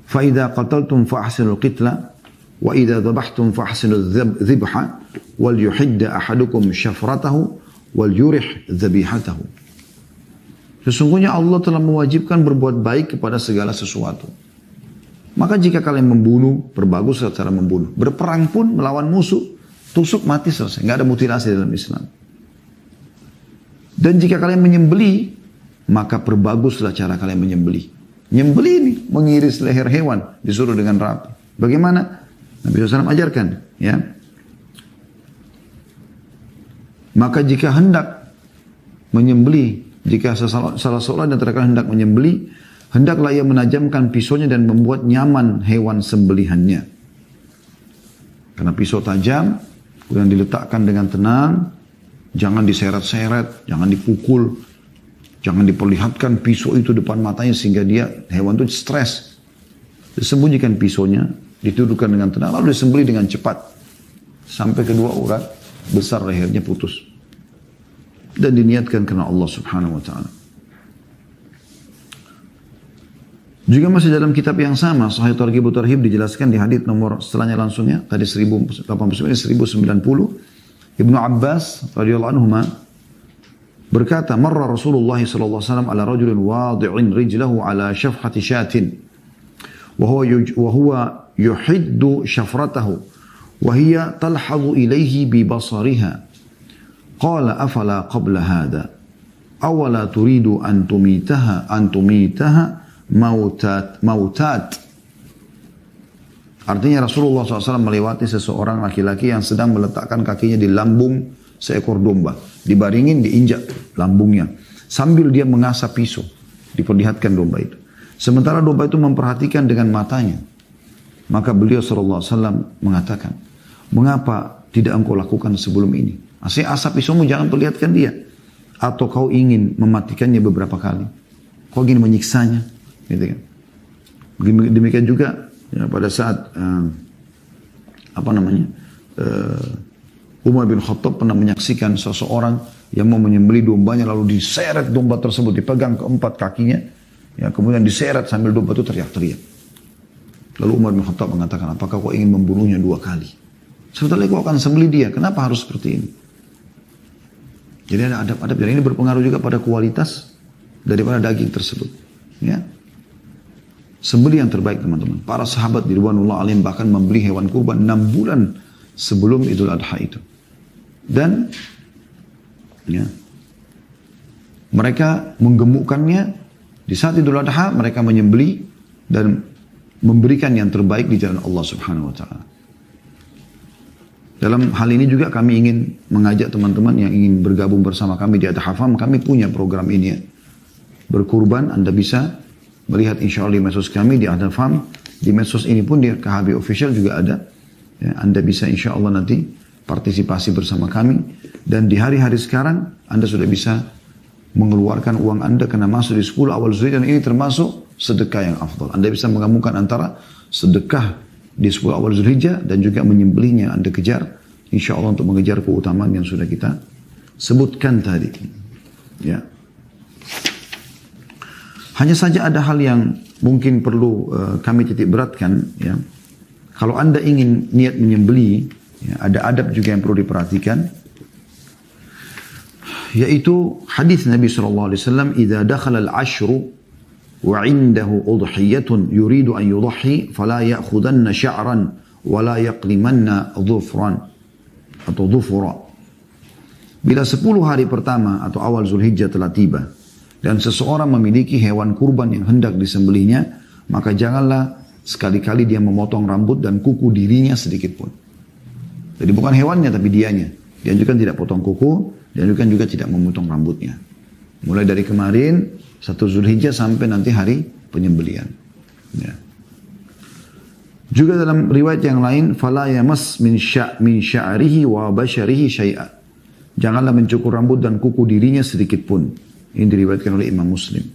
Fa idza qataltum fa ahsinul qitla wa idza dhabhtum fa ahsinul dhibha wal yuhidda ahadukum syafratahu wal yurih dzabihatahu. Sesungguhnya Allah telah mewajibkan berbuat baik kepada segala sesuatu. Maka jika kalian membunuh, berbagus cara membunuh. Berperang pun melawan musuh, tusuk mati selesai. Nggak ada mutilasi dalam Islam. Dan jika kalian menyembelih, maka perbaguslah cara kalian menyembelih. Nyembelih ini mengiris leher hewan, disuruh dengan rapi. Bagaimana? Nabi SAW ajarkan, ya. Maka jika hendak menyembelih, jika salah seorang di antara kalian hendak menyembelih, hendaklah ia menajamkan pisaunya dan membuat nyaman hewan sembelihannya. Karena pisau tajam, kemudian diletakkan dengan tenang, jangan diseret-seret, jangan dipukul, jangan diperlihatkan pisau itu depan matanya sehingga hewan itu stres. Disembunyikan pisaunya, dituduhkan dengan tenang, lalu disembelih dengan cepat. Sampai kedua urat besar lehernya putus. Dan diniatkan karena Allah Subhanahu wa ta'ala. Juga masih dalam kitab yang sama, Sahih Targhib Tarhib, dijelaskan di hadits nomor setelahnya langsungnya, tadi 1089, 1090, Ibnu Abbas radhiyallahu anhuma berkata, marra Rasulullah sallallahu alaihi wasallam ala rajulin wadi'in rijlahu ala shafhati syatin wa huwa yuhiddu shafratahu wa hiya talhadhu ilayhi bi basariha. Qala afala qabla hadha awala turidu an tumitaha mautat. Artinya Rasulullah SAW melewati seseorang laki-laki yang sedang meletakkan kakinya di lambung seekor domba. Dibaringin, diinjak lambungnya. Sambil dia mengasah pisau. Diperlihatkan domba itu. Sementara domba itu memperhatikan dengan matanya. Maka beliau SAW mengatakan, mengapa tidak engkau lakukan sebelum ini? Asap pisaumu jangan perlihatkan dia. Atau kau ingin mematikannya beberapa kali. Kau ingin menyiksanya. Gitu kan. Demikian juga ya, pada saat Umar bin Khattab pernah menyaksikan seseorang yang mau menyembelih dombanya lalu diseret domba tersebut, dipegang keempat kakinya, ya, kemudian diseret sambil domba itu teriak-teriak. Lalu Umar bin Khattab mengatakan, apakah kau ingin membunuhnya 2 kali? Sebentar lagi kau akan sembelih dia, kenapa harus seperti ini? Jadi ada adab-adab, dan ini berpengaruh juga pada kualitas daripada daging tersebut. Ya. Sembelih yang terbaik teman-teman. Para sahabat ridwanullah alaihim bahkan membeli hewan kurban 6 bulan sebelum Idul Adha itu. Dan ya, mereka menggemukkannya di saat Idul Adha, mereka menyembelih dan memberikan yang terbaik di jalan Allah Subhanahu wa taala. Dalam hal ini juga kami ingin mengajak teman-teman yang ingin bergabung bersama kami di At-Tahafam. Kami punya program ini ya. Berkurban, Anda bisa melihat insya Allah di medsos kami di At-Tahafam. Di medsos ini pun di KHB Official juga ada. Ya, Anda bisa insya Allah nanti partisipasi bersama kami. Dan di hari-hari sekarang Anda sudah bisa mengeluarkan uang Anda karena masuk di 10 awal Zulhijjah, dan ini termasuk sedekah yang afdal. Anda bisa menggabungkan antara sedekah di 10 awal Zulhijjah dan juga menyembelihnya Anda kejar, insya Allah untuk mengejar keutamaan yang sudah kita sebutkan tadi. Ya. Hanya saja ada hal yang mungkin perlu kami titik beratkan. Ya. Kalau Anda ingin niat menyembelih, ya, ada adab juga yang perlu diperhatikan. Yaitu hadis Nabi SAW, "Idza dakhala al-ashru wa 'indahu udhiyatun yuridu an yudhi fala ya'khudanna sya'ran wa la yaqlimanna dhufran atau dhufra." Bila 10 hari pertama atau awal Zulhijjah telah tiba dan seseorang memiliki hewan kurban yang hendak disembelihnya, maka janganlah sekali-kali dia memotong rambut dan kuku dirinya sedikit pun. Jadi bukan hewannya tapi dianya. Dia juga tidak potong kuku, dan juga tidak memotong rambutnya. Mulai dari kemarin 1 Zulhijjah sampai nanti hari penyembelihan. Ya. Juga dalam riwayat yang lain, fala yamas min sya'rihi wa basyarihi syai'a. Janganlah mencukur rambut dan kuku dirinya sedikit pun. Ini diriwayatkan oleh Imam Muslim.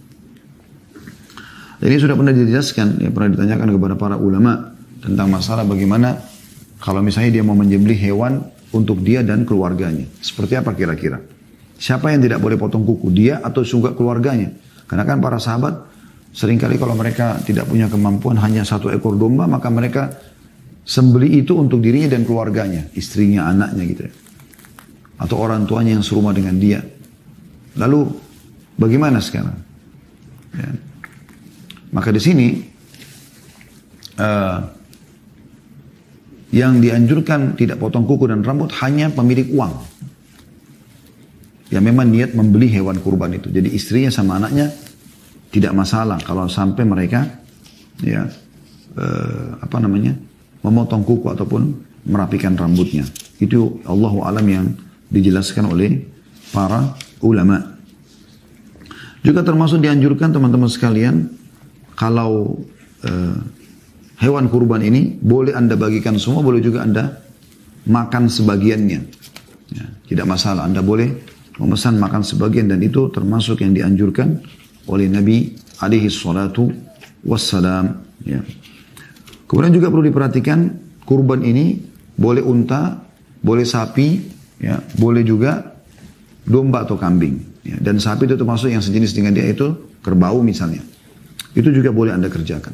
Dan ini sudah pernah dijelaskan, ya, pernah ditanyakan kepada para ulama tentang masalah bagaimana kalau misalnya dia mau menyembelih hewan untuk dia dan keluarganya. Seperti apa kira-kira? Siapa yang tidak boleh potong kuku? Dia atau juga keluarganya? Karena kan para sahabat seringkali kalau mereka tidak punya kemampuan hanya 1 ekor domba, maka mereka sembelih itu untuk dirinya dan keluarganya, istrinya, anaknya gitu ya. Atau orang tuanya yang serumah dengan dia. Lalu bagaimana sekarang? Ya. Maka di sini yang dianjurkan tidak potong kuku dan rambut hanya pemilik uang. Yang memang niat membeli hewan kurban itu. Jadi istrinya sama anaknya tidak masalah kalau sampai mereka ya memotong kuku ataupun merapikan rambutnya. Itu Allahu a'lam yang dijelaskan oleh para ulama. Juga termasuk dianjurkan teman-teman sekalian, kalau hewan kurban ini boleh Anda bagikan semua, boleh juga Anda makan sebagiannya. Ya, tidak masalah, Anda boleh memesan makan sebagian, dan itu termasuk yang dianjurkan oleh Nabi alaihi salatu wassalam. Ya. Kemudian juga perlu diperhatikan, kurban ini boleh unta, boleh sapi, ya, boleh juga domba atau kambing. Ya. Dan sapi itu termasuk yang sejenis dengan dia, itu kerbau misalnya. Itu juga boleh Anda kerjakan.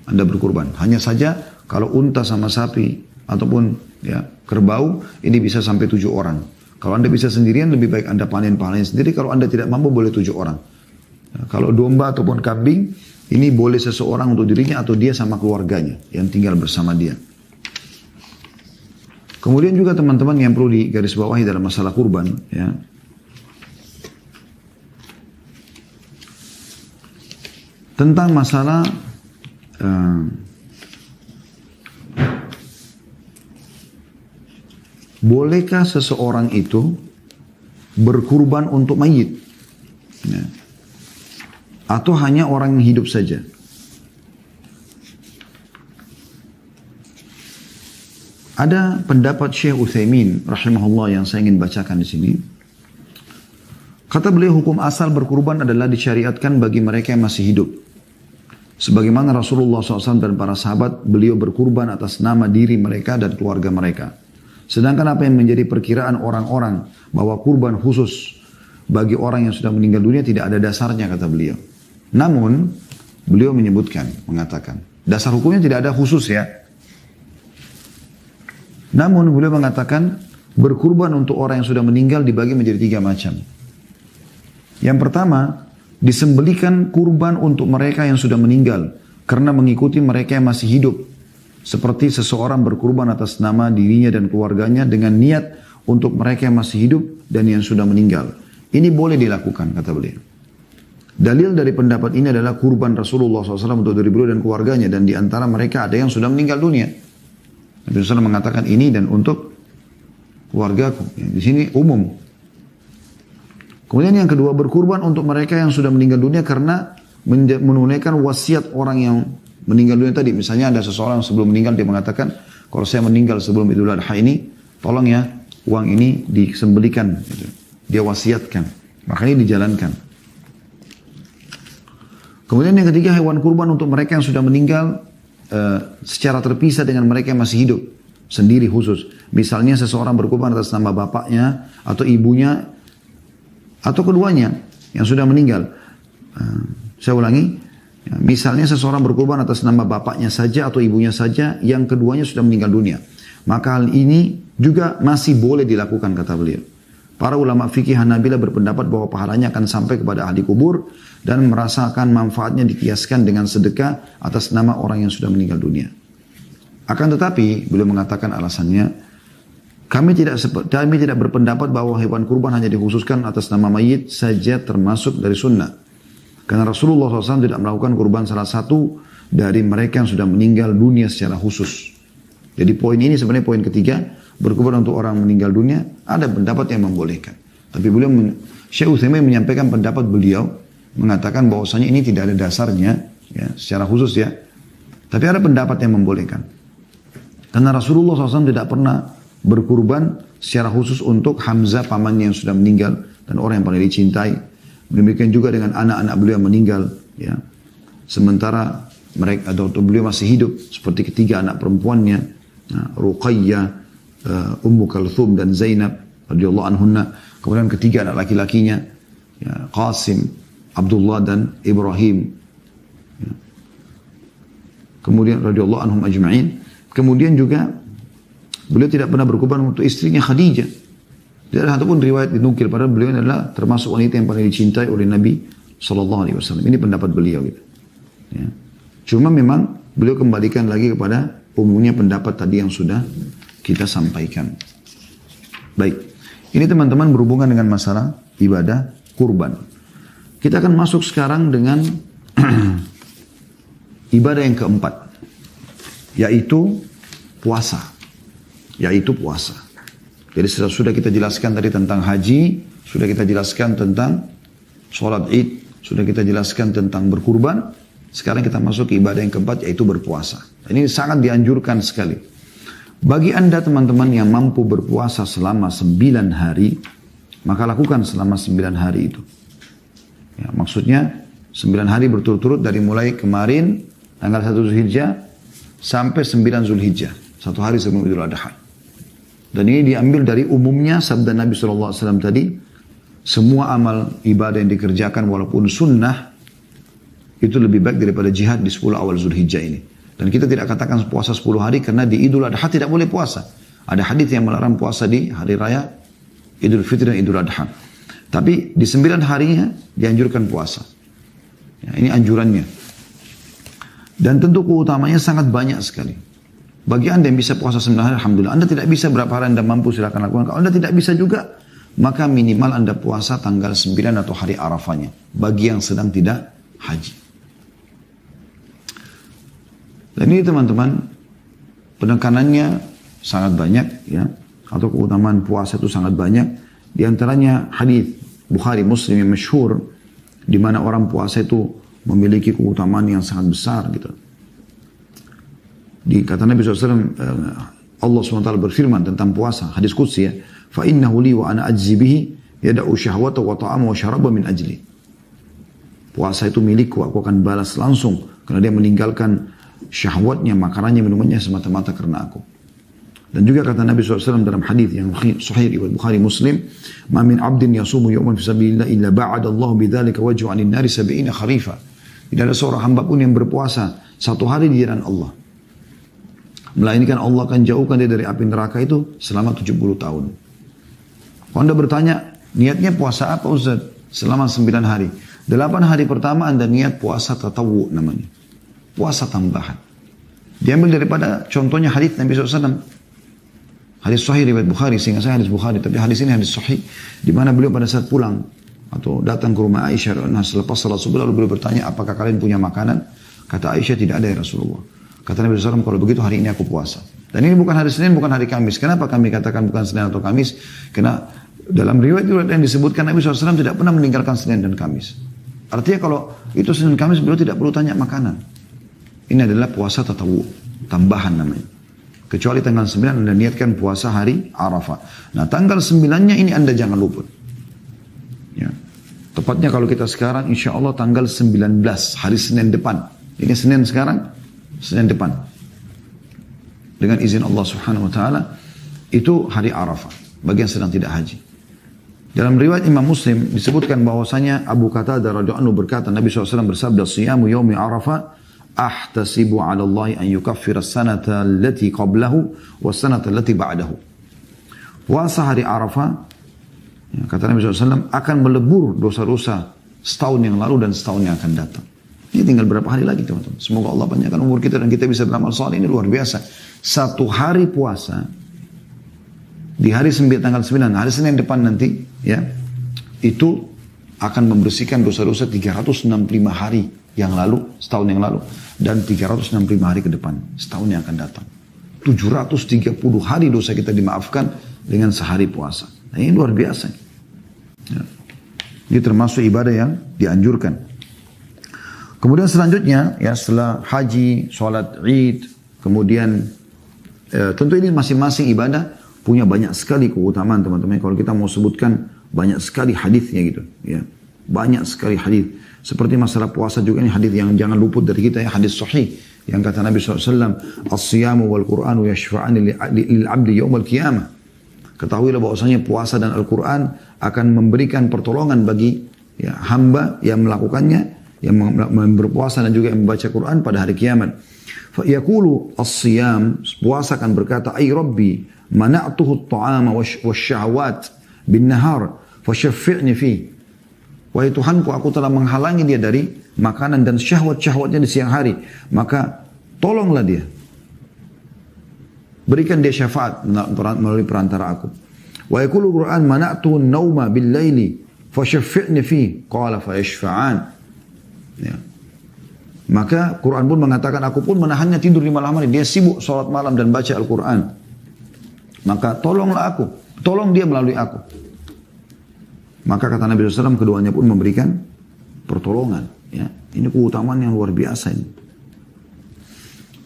Anda berkurban. Hanya saja kalau unta sama sapi ataupun ya kerbau ini bisa sampai 7 orang. Kalau Anda bisa sendirian lebih baik Anda panen pahalanya sendiri. Kalau Anda tidak mampu boleh 7 orang. Ya, kalau domba ataupun kambing ini boleh seseorang untuk dirinya atau dia sama keluarganya yang tinggal bersama dia. Kemudian juga teman-teman yang perlu digarisbawahi dalam masalah kurban, ya, tentang masalah bolehkah seseorang itu berkurban untuk mayit, ya, atau hanya orang yang hidup saja? Ada pendapat Syekh Utsaimin rahimahullah yang saya ingin bacakan di sini. Kata beliau, hukum asal berkurban adalah disyariatkan bagi mereka yang masih hidup. Sebagaimana Rasulullah SAW dan para sahabat, beliau berkurban atas nama diri mereka dan keluarga mereka. Sedangkan apa yang menjadi perkiraan orang-orang bahwa kurban khusus bagi orang yang sudah meninggal dunia tidak ada dasarnya, kata beliau. Namun, beliau mengatakan, dasar hukumnya tidak ada khusus ya. Namun, beliau mengatakan, berkurban untuk orang yang sudah meninggal dibagi menjadi 3 macam. Yang pertama, disembelikan kurban untuk mereka yang sudah meninggal karena mengikuti mereka yang masih hidup. Seperti seseorang berkurban atas nama dirinya dan keluarganya dengan niat untuk mereka yang masih hidup dan yang sudah meninggal. Ini boleh dilakukan, kata beliau. Dalil dari pendapat ini adalah kurban Rasulullah SAW untuk diri beliau dan keluarganya, dan di antara mereka ada yang sudah meninggal dunia. Nabi SAW mengatakan ini dan untuk keluargaku. Di sini umum. Kemudian yang kedua, berkurban untuk mereka yang sudah meninggal dunia karena menunaikan wasiat orang yang meninggal dunia tadi. Misalnya ada seseorang sebelum meninggal dia mengatakan, kalau saya meninggal sebelum Idul Adha ini, tolong ya uang ini disembelikan. Dia wasiatkan. Makanya dijalankan. Kemudian yang ketiga, hewan kurban untuk mereka yang sudah meninggal secara terpisah dengan mereka yang masih hidup. Sendiri khusus. Misalnya seseorang berkurban atas nama bapaknya atau ibunya atau keduanya yang sudah meninggal. Saya ulangi. Misalnya seseorang berkurban atas nama bapaknya saja atau ibunya saja yang keduanya sudah meninggal dunia. Maka hal ini juga masih boleh dilakukan, kata beliau. Para ulama fikih Hanabilah berpendapat bahwa pahalanya akan sampai kepada ahli kubur dan merasakan manfaatnya dikiaskan dengan sedekah atas nama orang yang sudah meninggal dunia. Akan tetapi, beliau mengatakan alasannya, kami tidak berpendapat bahwa hewan kurban hanya dikhususkan atas nama mayit saja termasuk dari sunnah. Karena Rasulullah SAW tidak melakukan kurban salah satu dari mereka yang sudah meninggal dunia secara khusus. Jadi poin ini sebenarnya poin ketiga, berkurban untuk orang meninggal dunia, ada pendapat yang membolehkan. Tapi beliau, Syekh Utsaimin menyampaikan pendapat beliau, mengatakan bahwasanya ini tidak ada dasarnya, ya, secara khusus ya. Tapi ada pendapat yang membolehkan. Karena Rasulullah SAW tidak pernah berkurban secara khusus untuk Hamzah pamannya yang sudah meninggal dan orang yang paling dicintai. Demikian juga dengan anak-anak beliau yang meninggal, ya. Sementara mereka atau beliau masih hidup, seperti ketiga anak perempuannya, Ruqayyah, Ummu Kalthum dan Zainab radhiyallahu anhunna. Kemudian ketiga anak laki-lakinya, ya, Qasim, Abdullah dan Ibrahim. Ya. Kemudian radhiyallahu anhum ajma'in. Kemudian juga beliau tidak pernah berkorban untuk istrinya Khadijah. Tidak ada satupun riwayat dinukil, padahal beliau adalah termasuk wanita yang paling dicintai oleh Nabi SAW. Ini pendapat beliau gitu. Ya. Cuma memang beliau kembalikan lagi kepada umumnya pendapat tadi yang sudah kita sampaikan. Baik, ini teman-teman berhubungan dengan masalah ibadah kurban. Kita akan masuk sekarang dengan ibadah yang keempat, yaitu puasa. Jadi sudah kita jelaskan tadi tentang haji, sudah kita jelaskan tentang sholat id, sudah kita jelaskan tentang berkurban. Sekarang kita masuk ke ibadah yang keempat, yaitu berpuasa. Ini sangat dianjurkan sekali. Bagi anda teman-teman yang mampu berpuasa selama 9 hari, maka lakukan selama 9 hari itu. Ya, maksudnya 9 hari berturut-turut dari mulai kemarin tanggal 1 Zulhijjah sampai 9 Zulhijjah. 1 hari sebelum Idul Adha. Dan ini diambil dari umumnya sabda Nabi SAW tadi, semua amal ibadah yang dikerjakan walaupun sunnah, itu lebih baik daripada jihad di 10 awal Zulhijjah ini. Dan kita tidak katakan puasa 10 hari karena di Idul Adha tidak boleh puasa. Ada hadis yang melarang puasa di hari raya Idul Fitri dan Idul Adha. Tapi di 9 harinya dianjurkan puasa. Ya, ini anjurannya. Dan tentu keutamanya sangat banyak sekali. Bagi anda yang bisa puasa 9 hari, alhamdulillah. Anda tidak bisa berapa hari anda mampu, silakan lakukan. Kalau anda tidak bisa juga, maka minimal anda puasa tanggal 9 atau hari Arafahnya. Bagi yang sedang tidak haji. Dan ini teman-teman, penekanannya sangat banyak, ya, atau keutamaan puasa itu sangat banyak. Di antaranya hadis Bukhari Muslim yang masyhur, di mana orang puasa itu memiliki keutamaan yang sangat besar, gitu. Kata Nabi SAW, Allah SWT berfirman tentang puasa, hadis qudsi ya, فَإِنَّهُ لِي وَأَنَا أَجْزِي بِهِ يَدَعُ شَهْوَةَ وَطَعَمَ وَشَرَبَ مِنْ أَجْلِ. Puasa itu milikku, aku akan balas langsung, karena dia meninggalkan syahwatnya, makanannya, minumannya semata-mata karena aku. Dan juga kata Nabi SAW dalam hadis yang sahih riwayat Bukhari Muslim, "Ma min 'abdin yasumu yawman fi sabilillah illa ba'ada Allah bidzalika wajhu 'anil nari 70 kharifa." Tidak ada seorang hamba pun yang berpuasa 1 hari di jalan Allah, melainkan Allah akan jauhkan dia dari api neraka itu selama 70 tahun. Kalau anda bertanya, niatnya puasa apa Ustaz? Selama 9 hari. 8 hari pertama anda niat puasa tatawu namanya. Puasa tambahan. Diambil daripada contohnya hadis Nabi SAW. Hadis sahih riwayat Bukhari, sehingga saya hadis Bukhari, tapi hadis ini hadis sahih. Di mana beliau pada saat pulang atau datang ke rumah Aisyah, selepas salat subuh lalu beliau bertanya, apakah kalian punya makanan? Kata Aisyah, tidak ada ya Rasulullah. Kata Nabi SAW, kalau begitu hari ini aku puasa. Dan ini bukan hari Senin, bukan hari Kamis. Kenapa kami katakan bukan Senin atau Kamis? Karena dalam riwayat yang disebutkan Nabi SAW tidak pernah meninggalkan Senin dan Kamis. Artinya kalau itu Senin dan Kamis, beliau tidak perlu tanya makanan. Ini adalah puasa tatawu, tambahan namanya. Kecuali tanggal 9 anda niatkan puasa hari Arafah. Nah tanggal 9-nya ini anda jangan luput. Ya. Tepatnya kalau kita sekarang insya Allah tanggal 19, hari Senin depan. Ini Senin sekarang. Senin depan, dengan izin Allah Subhanahu Wa Taala, itu hari Arafah bagi yang sedang tidak haji. Dalam riwayat Imam Muslim disebutkan bahwasanya Abu Qatadah radhiyallahu anhu berkata, Nabi SAW bersabda, "Siyamu yaumi Arafah ahtasibu 'ala Allah an yukaffira as-sanata allati qablahu was-sanata allati ba'dahu." Puasa hari Arafah, ya, kata Nabi SAW, akan melebur dosa-dosa setahun yang lalu dan setahun yang akan datang. Ini tinggal berapa hari lagi teman-teman. Semoga Allah panjangkan umur kita dan kita bisa beramal saleh. Ini luar biasa. 1 hari puasa di hari tanggal 9, hari Senin depan nanti, ya, itu akan membersihkan dosa-dosa 365 hari yang lalu, setahun yang lalu, dan 365 hari ke depan, setahun yang akan datang. 730 hari dosa kita dimaafkan dengan sehari puasa. Nah, ini luar biasa. Ya. Ini termasuk ibadah yang dianjurkan. Kemudian selanjutnya, ya, setelah haji, sholat id, kemudian tentu ini masing-masing ibadah punya banyak sekali keutamaan teman-teman. Kalau kita mau sebutkan banyak sekali hadisnya gitu, ya, banyak sekali hadis. Seperti masalah puasa juga ini hadis yang jangan luput dari kita, ya, hadis sahih yang kata Nabi SAW, "As-siyamu wal Qur'anu yashfa'ani lil 'abdi yaumil qiyamah." Ketahuilah bahwasanya puasa dan Al-Quran akan memberikan pertolongan bagi, ya, hamba yang melakukannya, yang berpuasa dan juga yang membaca Quran pada hari kiamat. Fa yaqulu as-siyam, puasa akan berkata, ay Rabbi, mana'tuhu at-ta'ama wasyahawat bin nahar, fasyaffi'ni fi. Wahai Tuhanku, aku telah menghalangi dia dari makanan dan syahwat-syahwatnya di siang hari, maka tolonglah dia. Berikan dia syafaat melalui perantara aku. Wa yaqulu Qur'an, mana'tuhu an-nauma bil-laili, fasyaffi'ni fi, qala fayashfa'an. Ya. Maka Quran pun mengatakan, aku pun menahannya tidur di malam hari. Dia sibuk sholat malam dan baca Al-Quran. Maka tolonglah aku. Tolong dia melalui aku. Maka kata Nabi SAW, keduanya pun memberikan pertolongan. Ya. Ini keutamaan yang luar biasa ini.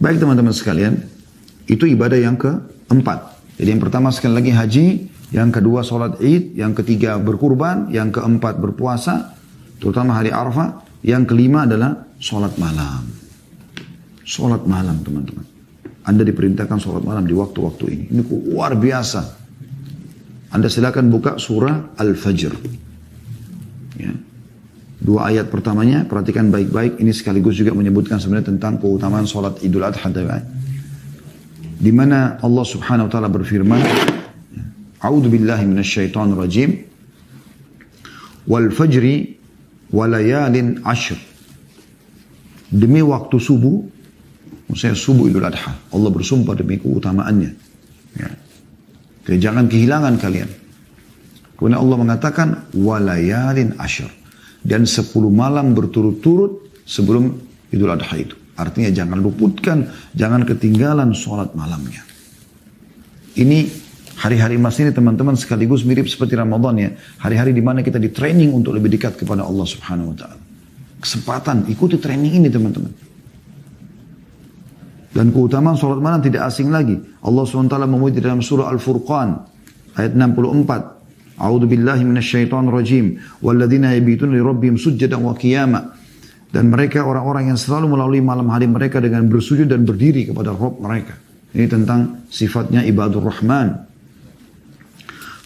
Baik teman-teman sekalian, itu ibadah yang keempat. Jadi yang pertama sekali lagi haji, yang kedua sholat id, yang ketiga berkurban, yang keempat berpuasa, terutama hari Arafah, yang kelima adalah sholat malam. Sholat malam teman-teman. Anda diperintahkan sholat malam di waktu-waktu ini. Ini luar biasa. Anda silakan buka surah Al-Fajr. Ya. 2 ayat pertamanya, perhatikan baik-baik. Ini sekaligus juga menyebutkan sebenarnya tentang keutamaan sholat Idul Adha. Di mana Allah Subhanahu wa taala berfirman, A'udzu billahi minasyaitonir rajim. Wal fajri walayalin ashr. Demi waktu subuh, maksudnya subuh Idul Adha, Allah bersumpah demi keutamaannya. Ya. Jadi jangan kehilangan kalian. Kemudian Allah mengatakan walayalin ashr, dan 10 malam berturut-turut sebelum Idul Adha itu. Artinya jangan luputkan, jangan ketinggalan sholat malamnya. Ini hari-hari emas ini teman-teman sekaligus mirip seperti Ramadan ya. Hari-hari di mana kita di training untuk lebih dekat kepada Allah Subhanahu wa taala. Kesempatan, ikuti training ini teman-teman. Dan keutamaan sholat malam tidak asing lagi. Allah SWT memuji dalam surah Al-Furqan ayat 64. A'udzu billahi minasyaitonir rajim. Walladzina yabituna li rabbihim sujjadan wa qiyama. Dan mereka orang-orang yang selalu melalui malam hari mereka dengan bersujud dan berdiri kepada Rabb mereka. Ini tentang sifatnya ibadur Rahman.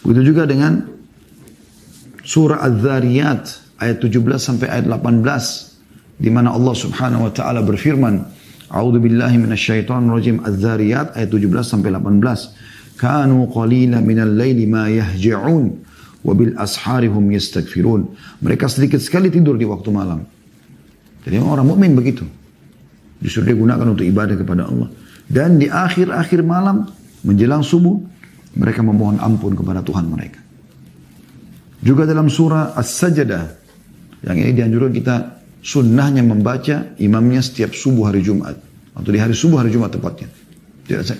Begitu juga dengan surah Az-Zariyat ayat 17 sampai ayat 18 di mana Allah Subhanahu wa taala berfirman, A'udzu billahi minasyaitonir rajim, Az-Zariyat ayat 17 sampai 18. Kanu qalilan minal laili ma yahja'un wa bil ashari hum yastaghfirun. Mereka sedikit sekali tidur di waktu malam. Jadi orang mukmin begitu. Disuruh digunakan untuk ibadah kepada Allah. Dan di akhir-akhir malam menjelang subuh mereka memohon ampun kepada Tuhan mereka. Juga dalam surah As-Sajdah, yang ini dianjurkan kita sunnahnya membaca imamnya setiap subuh hari Jumat. Atau di hari subuh hari Jumat tepatnya.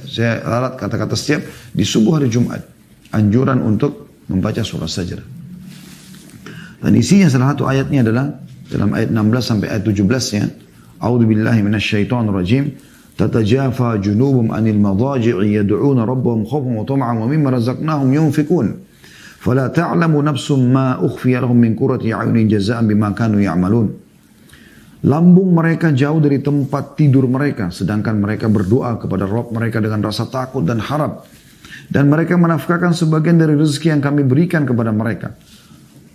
Saya ralat kata-kata setiap di subuh hari Jumat. Anjuran untuk membaca surah Sajdah. Dan isinya salah satu ayatnya adalah dalam ayat 16 sampai ayat 17 ya. A'udzu billahi minasyaitonir rajim. Tatajafa junubum anil madaji'i yad'una rabbahum khaufan wa tama'an wa mimma razaqnahum yunfikun. Fala ta'lamu nafsum ma ukhfiya lahum min qurrati a'yunin jazaa'an bima kanu ya'malun. Lambung mereka jauh dari tempat tidur mereka, sedangkan mereka berdoa kepada Rabb mereka dengan rasa takut dan harap. Dan mereka menafkahkan sebagian dari rezeki yang kami berikan kepada mereka.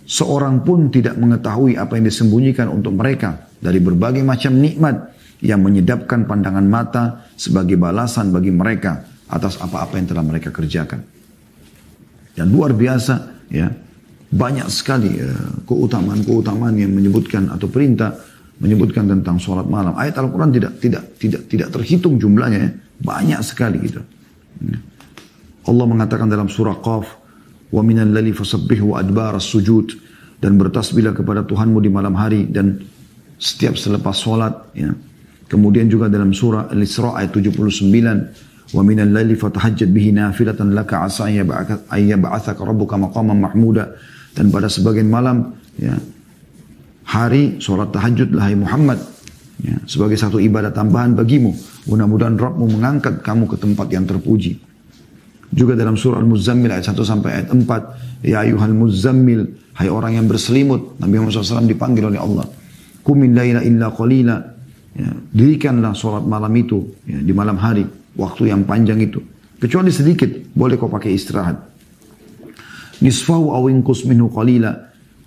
Seorang pun tidak mengetahui apa yang disembunyikan untuk mereka dari berbagai macam nikmat yang menyedapkan pandangan mata sebagai balasan bagi mereka atas apa-apa yang telah mereka kerjakan. Dan luar biasa ya, banyak sekali keutamaan-keutamaan yang menyebutkan atau perintah menyebutkan tentang sholat malam. Ayat Al-Quran tidak terhitung jumlahnya ya. Banyak sekali gitu. Allah mengatakan dalam surah Qaf, wa minal laili fasabbihu adbaras sujud, dan bertasbihlah kepada Tuhanmu di malam hari dan setiap selepas sholat ya. Kemudian juga dalam surah Al-Isra ayat 79, wa minal laili fatahajjad bihi nafilatan laka asa ayyab'atsaka rabbuka maqaman mahmuda. Dan pada sebagian malam ya, hari sholat tahajudlah hai Muhammad ya, sebagai satu ibadah tambahan bagimu. Mudah-mudahan Rabbmu mengangkat kamu ke tempat yang terpuji. Juga dalam surah Al-Muzammil ayat 1 sampai ayat 4, ya ayyuhal muzammil, hai orang yang berselimut. Nabi Muhammad SAW dipanggil oleh Allah, Qumil laila illa qalila, ya, dirikanlah sholat malam itu ya, di malam hari, waktu yang panjang itu, kecuali sedikit, boleh kau pakai istirahat. Nisfahu aw inqus minhu qalila,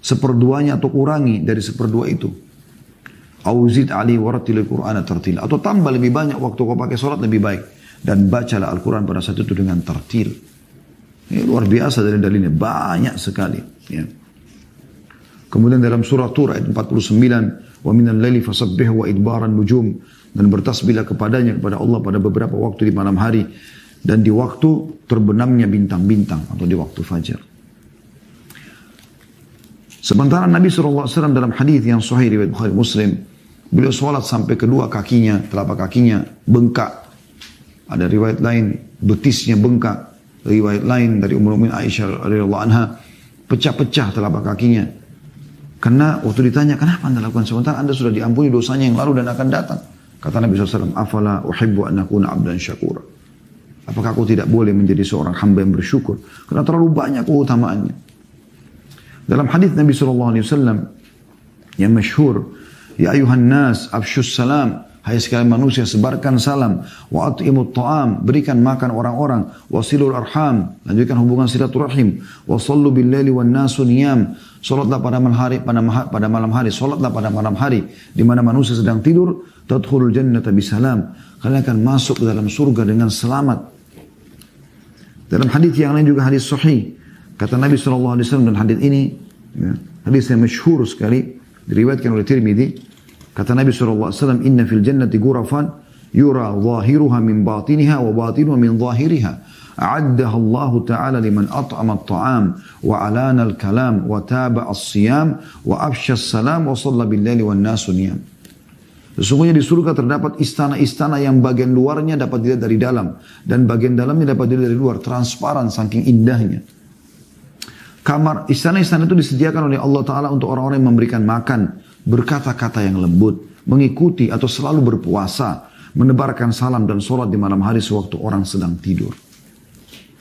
seperduanya atau kurangi dari seperdua itu. Auzid ali warattilil Qur'ana tartila. Atau tambah lebih banyak waktu kau pakai sholat lebih baik. Dan bacalah Al-Quran pada saat itu dengan tartil. Ini luar biasa dari dalilnya. Banyak sekali. Ya. Kemudian dalam surah Tur ayat 49. Wa minal laili fasabbihu wa idbaran nujum. Dan bertasbihlah kepadanya kepada Allah pada beberapa waktu di malam hari. Dan di waktu terbenamnya bintang-bintang. Atau di waktu fajar. Sementara Nabi SAW dalam hadis yang sahih riwayat Bukhari Muslim. Beliau sholat sampai kedua kakinya, telapak kakinya bengkak. Ada riwayat lain, betisnya bengkak. Riwayat lain dari Ummul Mukminin Aisyah radhiyallahu anha, pecah-pecah telapak kakinya. Karena waktu ditanya, kenapa anda lakukan? Sementara anda sudah diampuni dosanya yang lalu dan akan datang. Kata Nabi SAW, afala uhibbu an akuna abdan syakura. Apakah aku tidak boleh menjadi seorang hamba yang bersyukur? Karena terlalu banyak keutamaannya. Dalam hadis Nabi SAW yang masyhur, ya ayuhan nas afsyus salam, hai sekalian manusia sebarkan salam, wa at'imut ta'am, berikan makan orang-orang, wasilul arham, lanjutkan hubungan silaturahim, wa sallu bil laili wan nasu niyam, salatlah pada malam hari, salatlah pada malam hari di mana manusia sedang tidur, tadkhulul jannata bisalam, kalian akan masuk ke dalam surga dengan selamat. Dalam hadis yang lain juga hadis sahih, kata Nabi SAW dan hadis ini, ya, hadis yang masyhur sekali, diriwayatkan oleh Tirmidzi. Kata Nabi SAW, inna fil jannati ghurafan yura zahiruha min batiniha wa batinuha min zahiriha. A'addaha Allah Ta'ala liman at'ama at-ta'am wa alana al-kalam wa taba as-siyam wa afsha as-salam wa shalla bil-laili wan nasu niyam. Sesungguhnya di surga terdapat istana-istana yang bagian luarnya dapat dilihat dari dalam dan bagian dalamnya dapat dilihat dari luar, transparan saking indahnya. Kamar istana-istana itu disediakan oleh Allah Ta'ala untuk orang-orang yang memberikan makan, berkata-kata yang lembut, mengikuti atau selalu berpuasa, menebarkan salam dan sholat di malam hari sewaktu orang sedang tidur.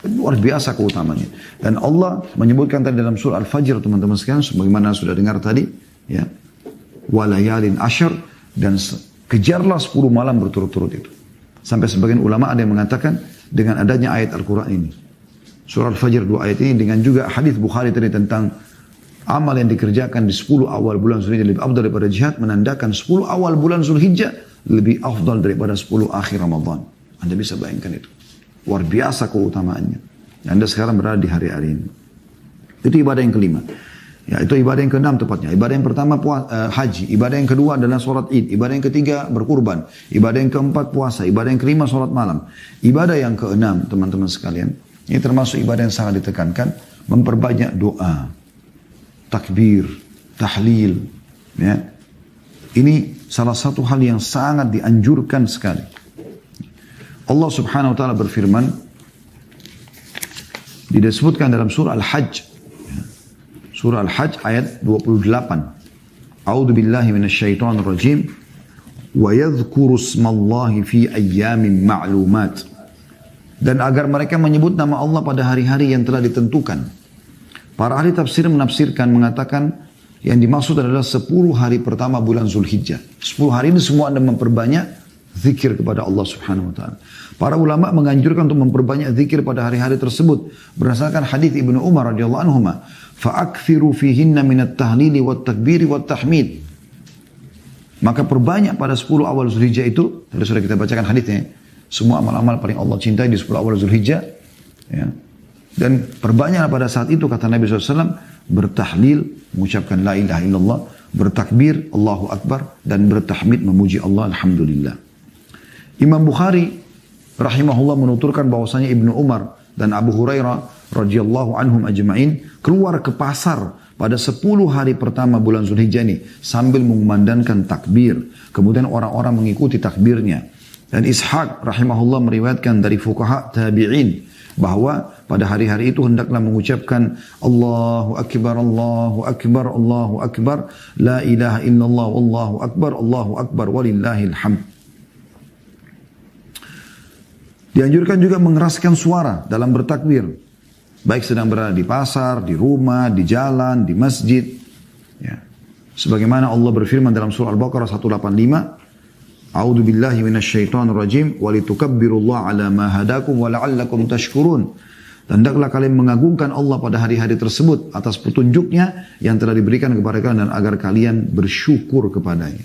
Luar biasa keutamanya. Dan Allah menyebutkan tadi dalam surah Al-Fajr, teman-teman sekalian, sebagaimana sudah dengar tadi, ya, walayalin asyar, dan kejarlah 10 malam berturut-turut itu. Sampai sebagian ulama ada yang mengatakan dengan adanya ayat Al-Quran ini, surah Al-Fajr 2 ayat ini, dengan juga hadis Bukhari tadi tentang amal yang dikerjakan di 10 awal bulan Zulhijjah lebih afdal daripada jihad, menandakan 10 awal bulan Zulhijjah lebih afdal daripada 10 akhir Ramadan. Anda bisa bayangkan itu. Luar biasa keutamaannya. Anda sekarang berada di hari-hari ini. Itu ibadah yang kelima. Ya, itu ibadah yang keenam tepatnya. Ibadah yang pertama haji. Ibadah yang kedua adalah sholat id. Ibadah yang ketiga berkurban. Ibadah yang keempat puasa. Ibadah yang kelima sholat malam. Ibadah yang keenam, teman-teman sekalian, ini termasuk ibadah yang sangat ditekankan. Memperbanyak doa, takbir, tahlil. Ya. Ini salah satu hal yang sangat dianjurkan sekali. Allah Subhanahu wa taala berfirman, disebutkan dalam surah Al-Hajj. Surah Al-Hajj ayat 28. A'udzu billahi minasyaitonir rajim. Wa yadhkuru ismallahi fi ayyamin ma'lumat. Dan agar mereka menyebut nama Allah pada hari-hari yang telah ditentukan. Para ahli tafsir menafsirkan mengatakan yang dimaksud adalah 10 hari pertama bulan Zulhijjah. 10 hari ini semua Anda memperbanyak zikir kepada Allah Subhanahu wa taala. Para ulama menganjurkan untuk memperbanyak zikir pada hari-hari tersebut berdasarkan hadis Ibnu Umar radhiyallahu anhuma, fa'akthiru fihinna minat tahlili wat takbiri wat tahmid. Maka perbanyak pada 10 awal Zulhijjah itu, tadi sudah kita bacakan hadisnya. Semua amal-amal paling Allah cintai di 10 awal Zulhijjah, ya. Dan perbanyak pada saat itu kata Nabi SAW, bertahlil, mengucapkan la ilaha illallah, bertakbir, Allahu Akbar, dan bertahmid, memuji Allah, Alhamdulillah. Imam Bukhari rahimahullah menuturkan bahwasanya Ibnu Umar dan Abu Hurairah radhiyallahu anhum ajma'in keluar ke pasar pada 10 hari pertama bulan Zulhijjah ini sambil mengumandangkan takbir. Kemudian orang-orang mengikuti takbirnya. Dan Ishaq rahimahullah meriwayatkan dari fuqaha tabi'in bahwa pada hari-hari itu hendaklah mengucapkan Allahu Akbar, Allahu Akbar, Allahu Akbar, la ilaha illallah, Allahu Akbar, walillahil hamd. Dianjurkan juga mengeraskan suara dalam bertakbir. Baik sedang berada di pasar, di rumah, di jalan, di masjid. Ya. Sebagaimana Allah berfirman dalam surah Al-Baqarah 185. A'udzu billahi minasyaitonir rajim wa litukabbirullaha ala ma hadakum wa la'allakum tashkurun. Dan hendaklah kalian mengagungkan Allah pada hari-hari tersebut atas petunjuknya yang telah diberikan kepada kalian dan agar kalian bersyukur kepadanya.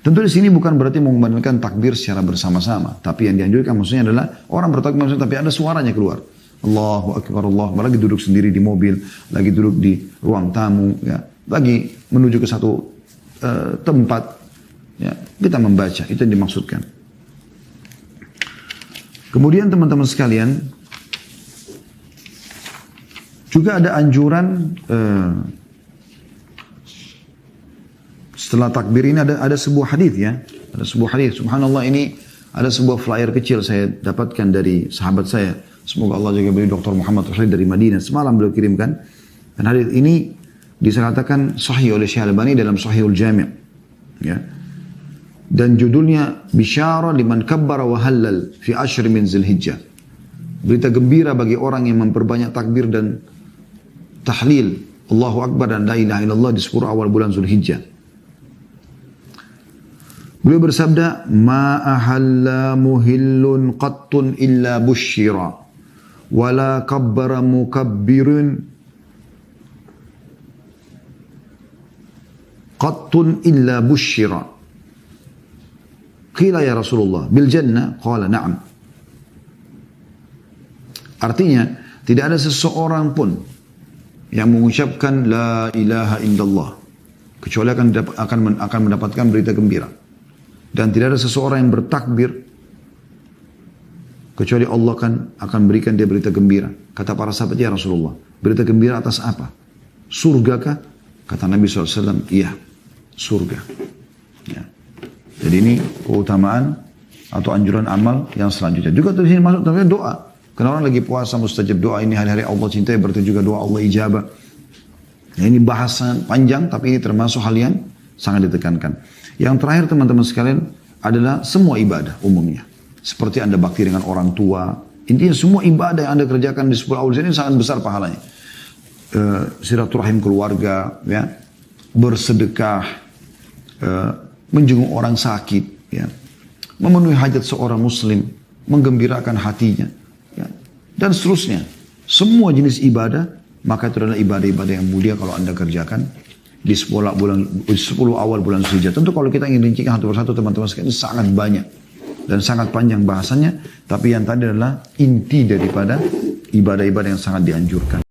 Tentu di sini bukan berarti mengumandangkan takbir secara bersama-sama, tapi yang dianjurkan maksudnya adalah orang bertakbir tapi ada suaranya keluar. Allahu Akbar, Allah, lagi duduk sendiri di mobil, lagi duduk di ruang tamu, ya, lagi menuju ke satu tempat, ya, kita membaca, itu yang dimaksudkan. Kemudian teman-teman sekalian, juga ada anjuran setelah takbir ini ada sebuah hadis, ya, ada sebuah hadis. Subhanallah, ini ada sebuah flyer kecil saya dapatkan dari sahabat saya. Semoga Allah jaga beliau, Dr. Muhammad Rasul dari Madinah. Semalam beliau kirimkan. Dan hadis ini disatakan sahih oleh Syekh Albani dalam Sahihul Jami'. Ya. Dan judulnya Bisyara liman kabbara wa halal fi ashr min Zulhijjah. Berita gembira bagi orang yang memperbanyak takbir dan tahlil Allahu Akbar dan la ilaha illallah di 10 awal bulan Zulhijjah. Beliau bersabda, "Ma ahalla muhillun qattun illa busyira, wala kabbara mukabbirun qattun illa busyira." Qila ya Rasulullah, bil jannah? Qala na'am. Artinya, tidak ada seseorang pun yang mengucapkan la ilaha illallah kecuali akan mendapatkan berita gembira. Dan tidak ada seseorang yang bertakbir kecuali Allah akan berikan dia berita gembira. Kata para sahabat, ya Rasulullah, berita gembira atas apa? Surga kah? Kata Nabi SAW, iya, surga. Ya. Jadi ini keutamaan atau anjuran amal yang selanjutnya. Juga di sini masuk namanya doa. Karena orang lagi puasa mustajab doa, ini hari-hari Allah cintai, berarti juga doa Allah ijabah. Nah, ini bahasan panjang, tapi ini termasuk hal yang sangat ditekankan. Yang terakhir teman-teman sekalian adalah semua ibadah umumnya. Seperti Anda bakti dengan orang tua. Intinya semua ibadah yang Anda kerjakan di 10 awal ini sangat besar pahalanya. Silaturahim keluarga, ya, bersedekah, menjenguk orang sakit, ya, memenuhi hajat seorang muslim, menggembirakan hatinya, ya, dan seterusnya. Semua jenis ibadah, maka itu adalah ibadah-ibadah yang mulia kalau Anda kerjakan di 10 awal bulan Zulhijjah. Tentu kalau kita ingin rincikan satu persatu teman-teman sekalian sangat banyak dan sangat panjang bahasanya, tapi yang tadi adalah inti daripada ibadah-ibadah yang sangat dianjurkan.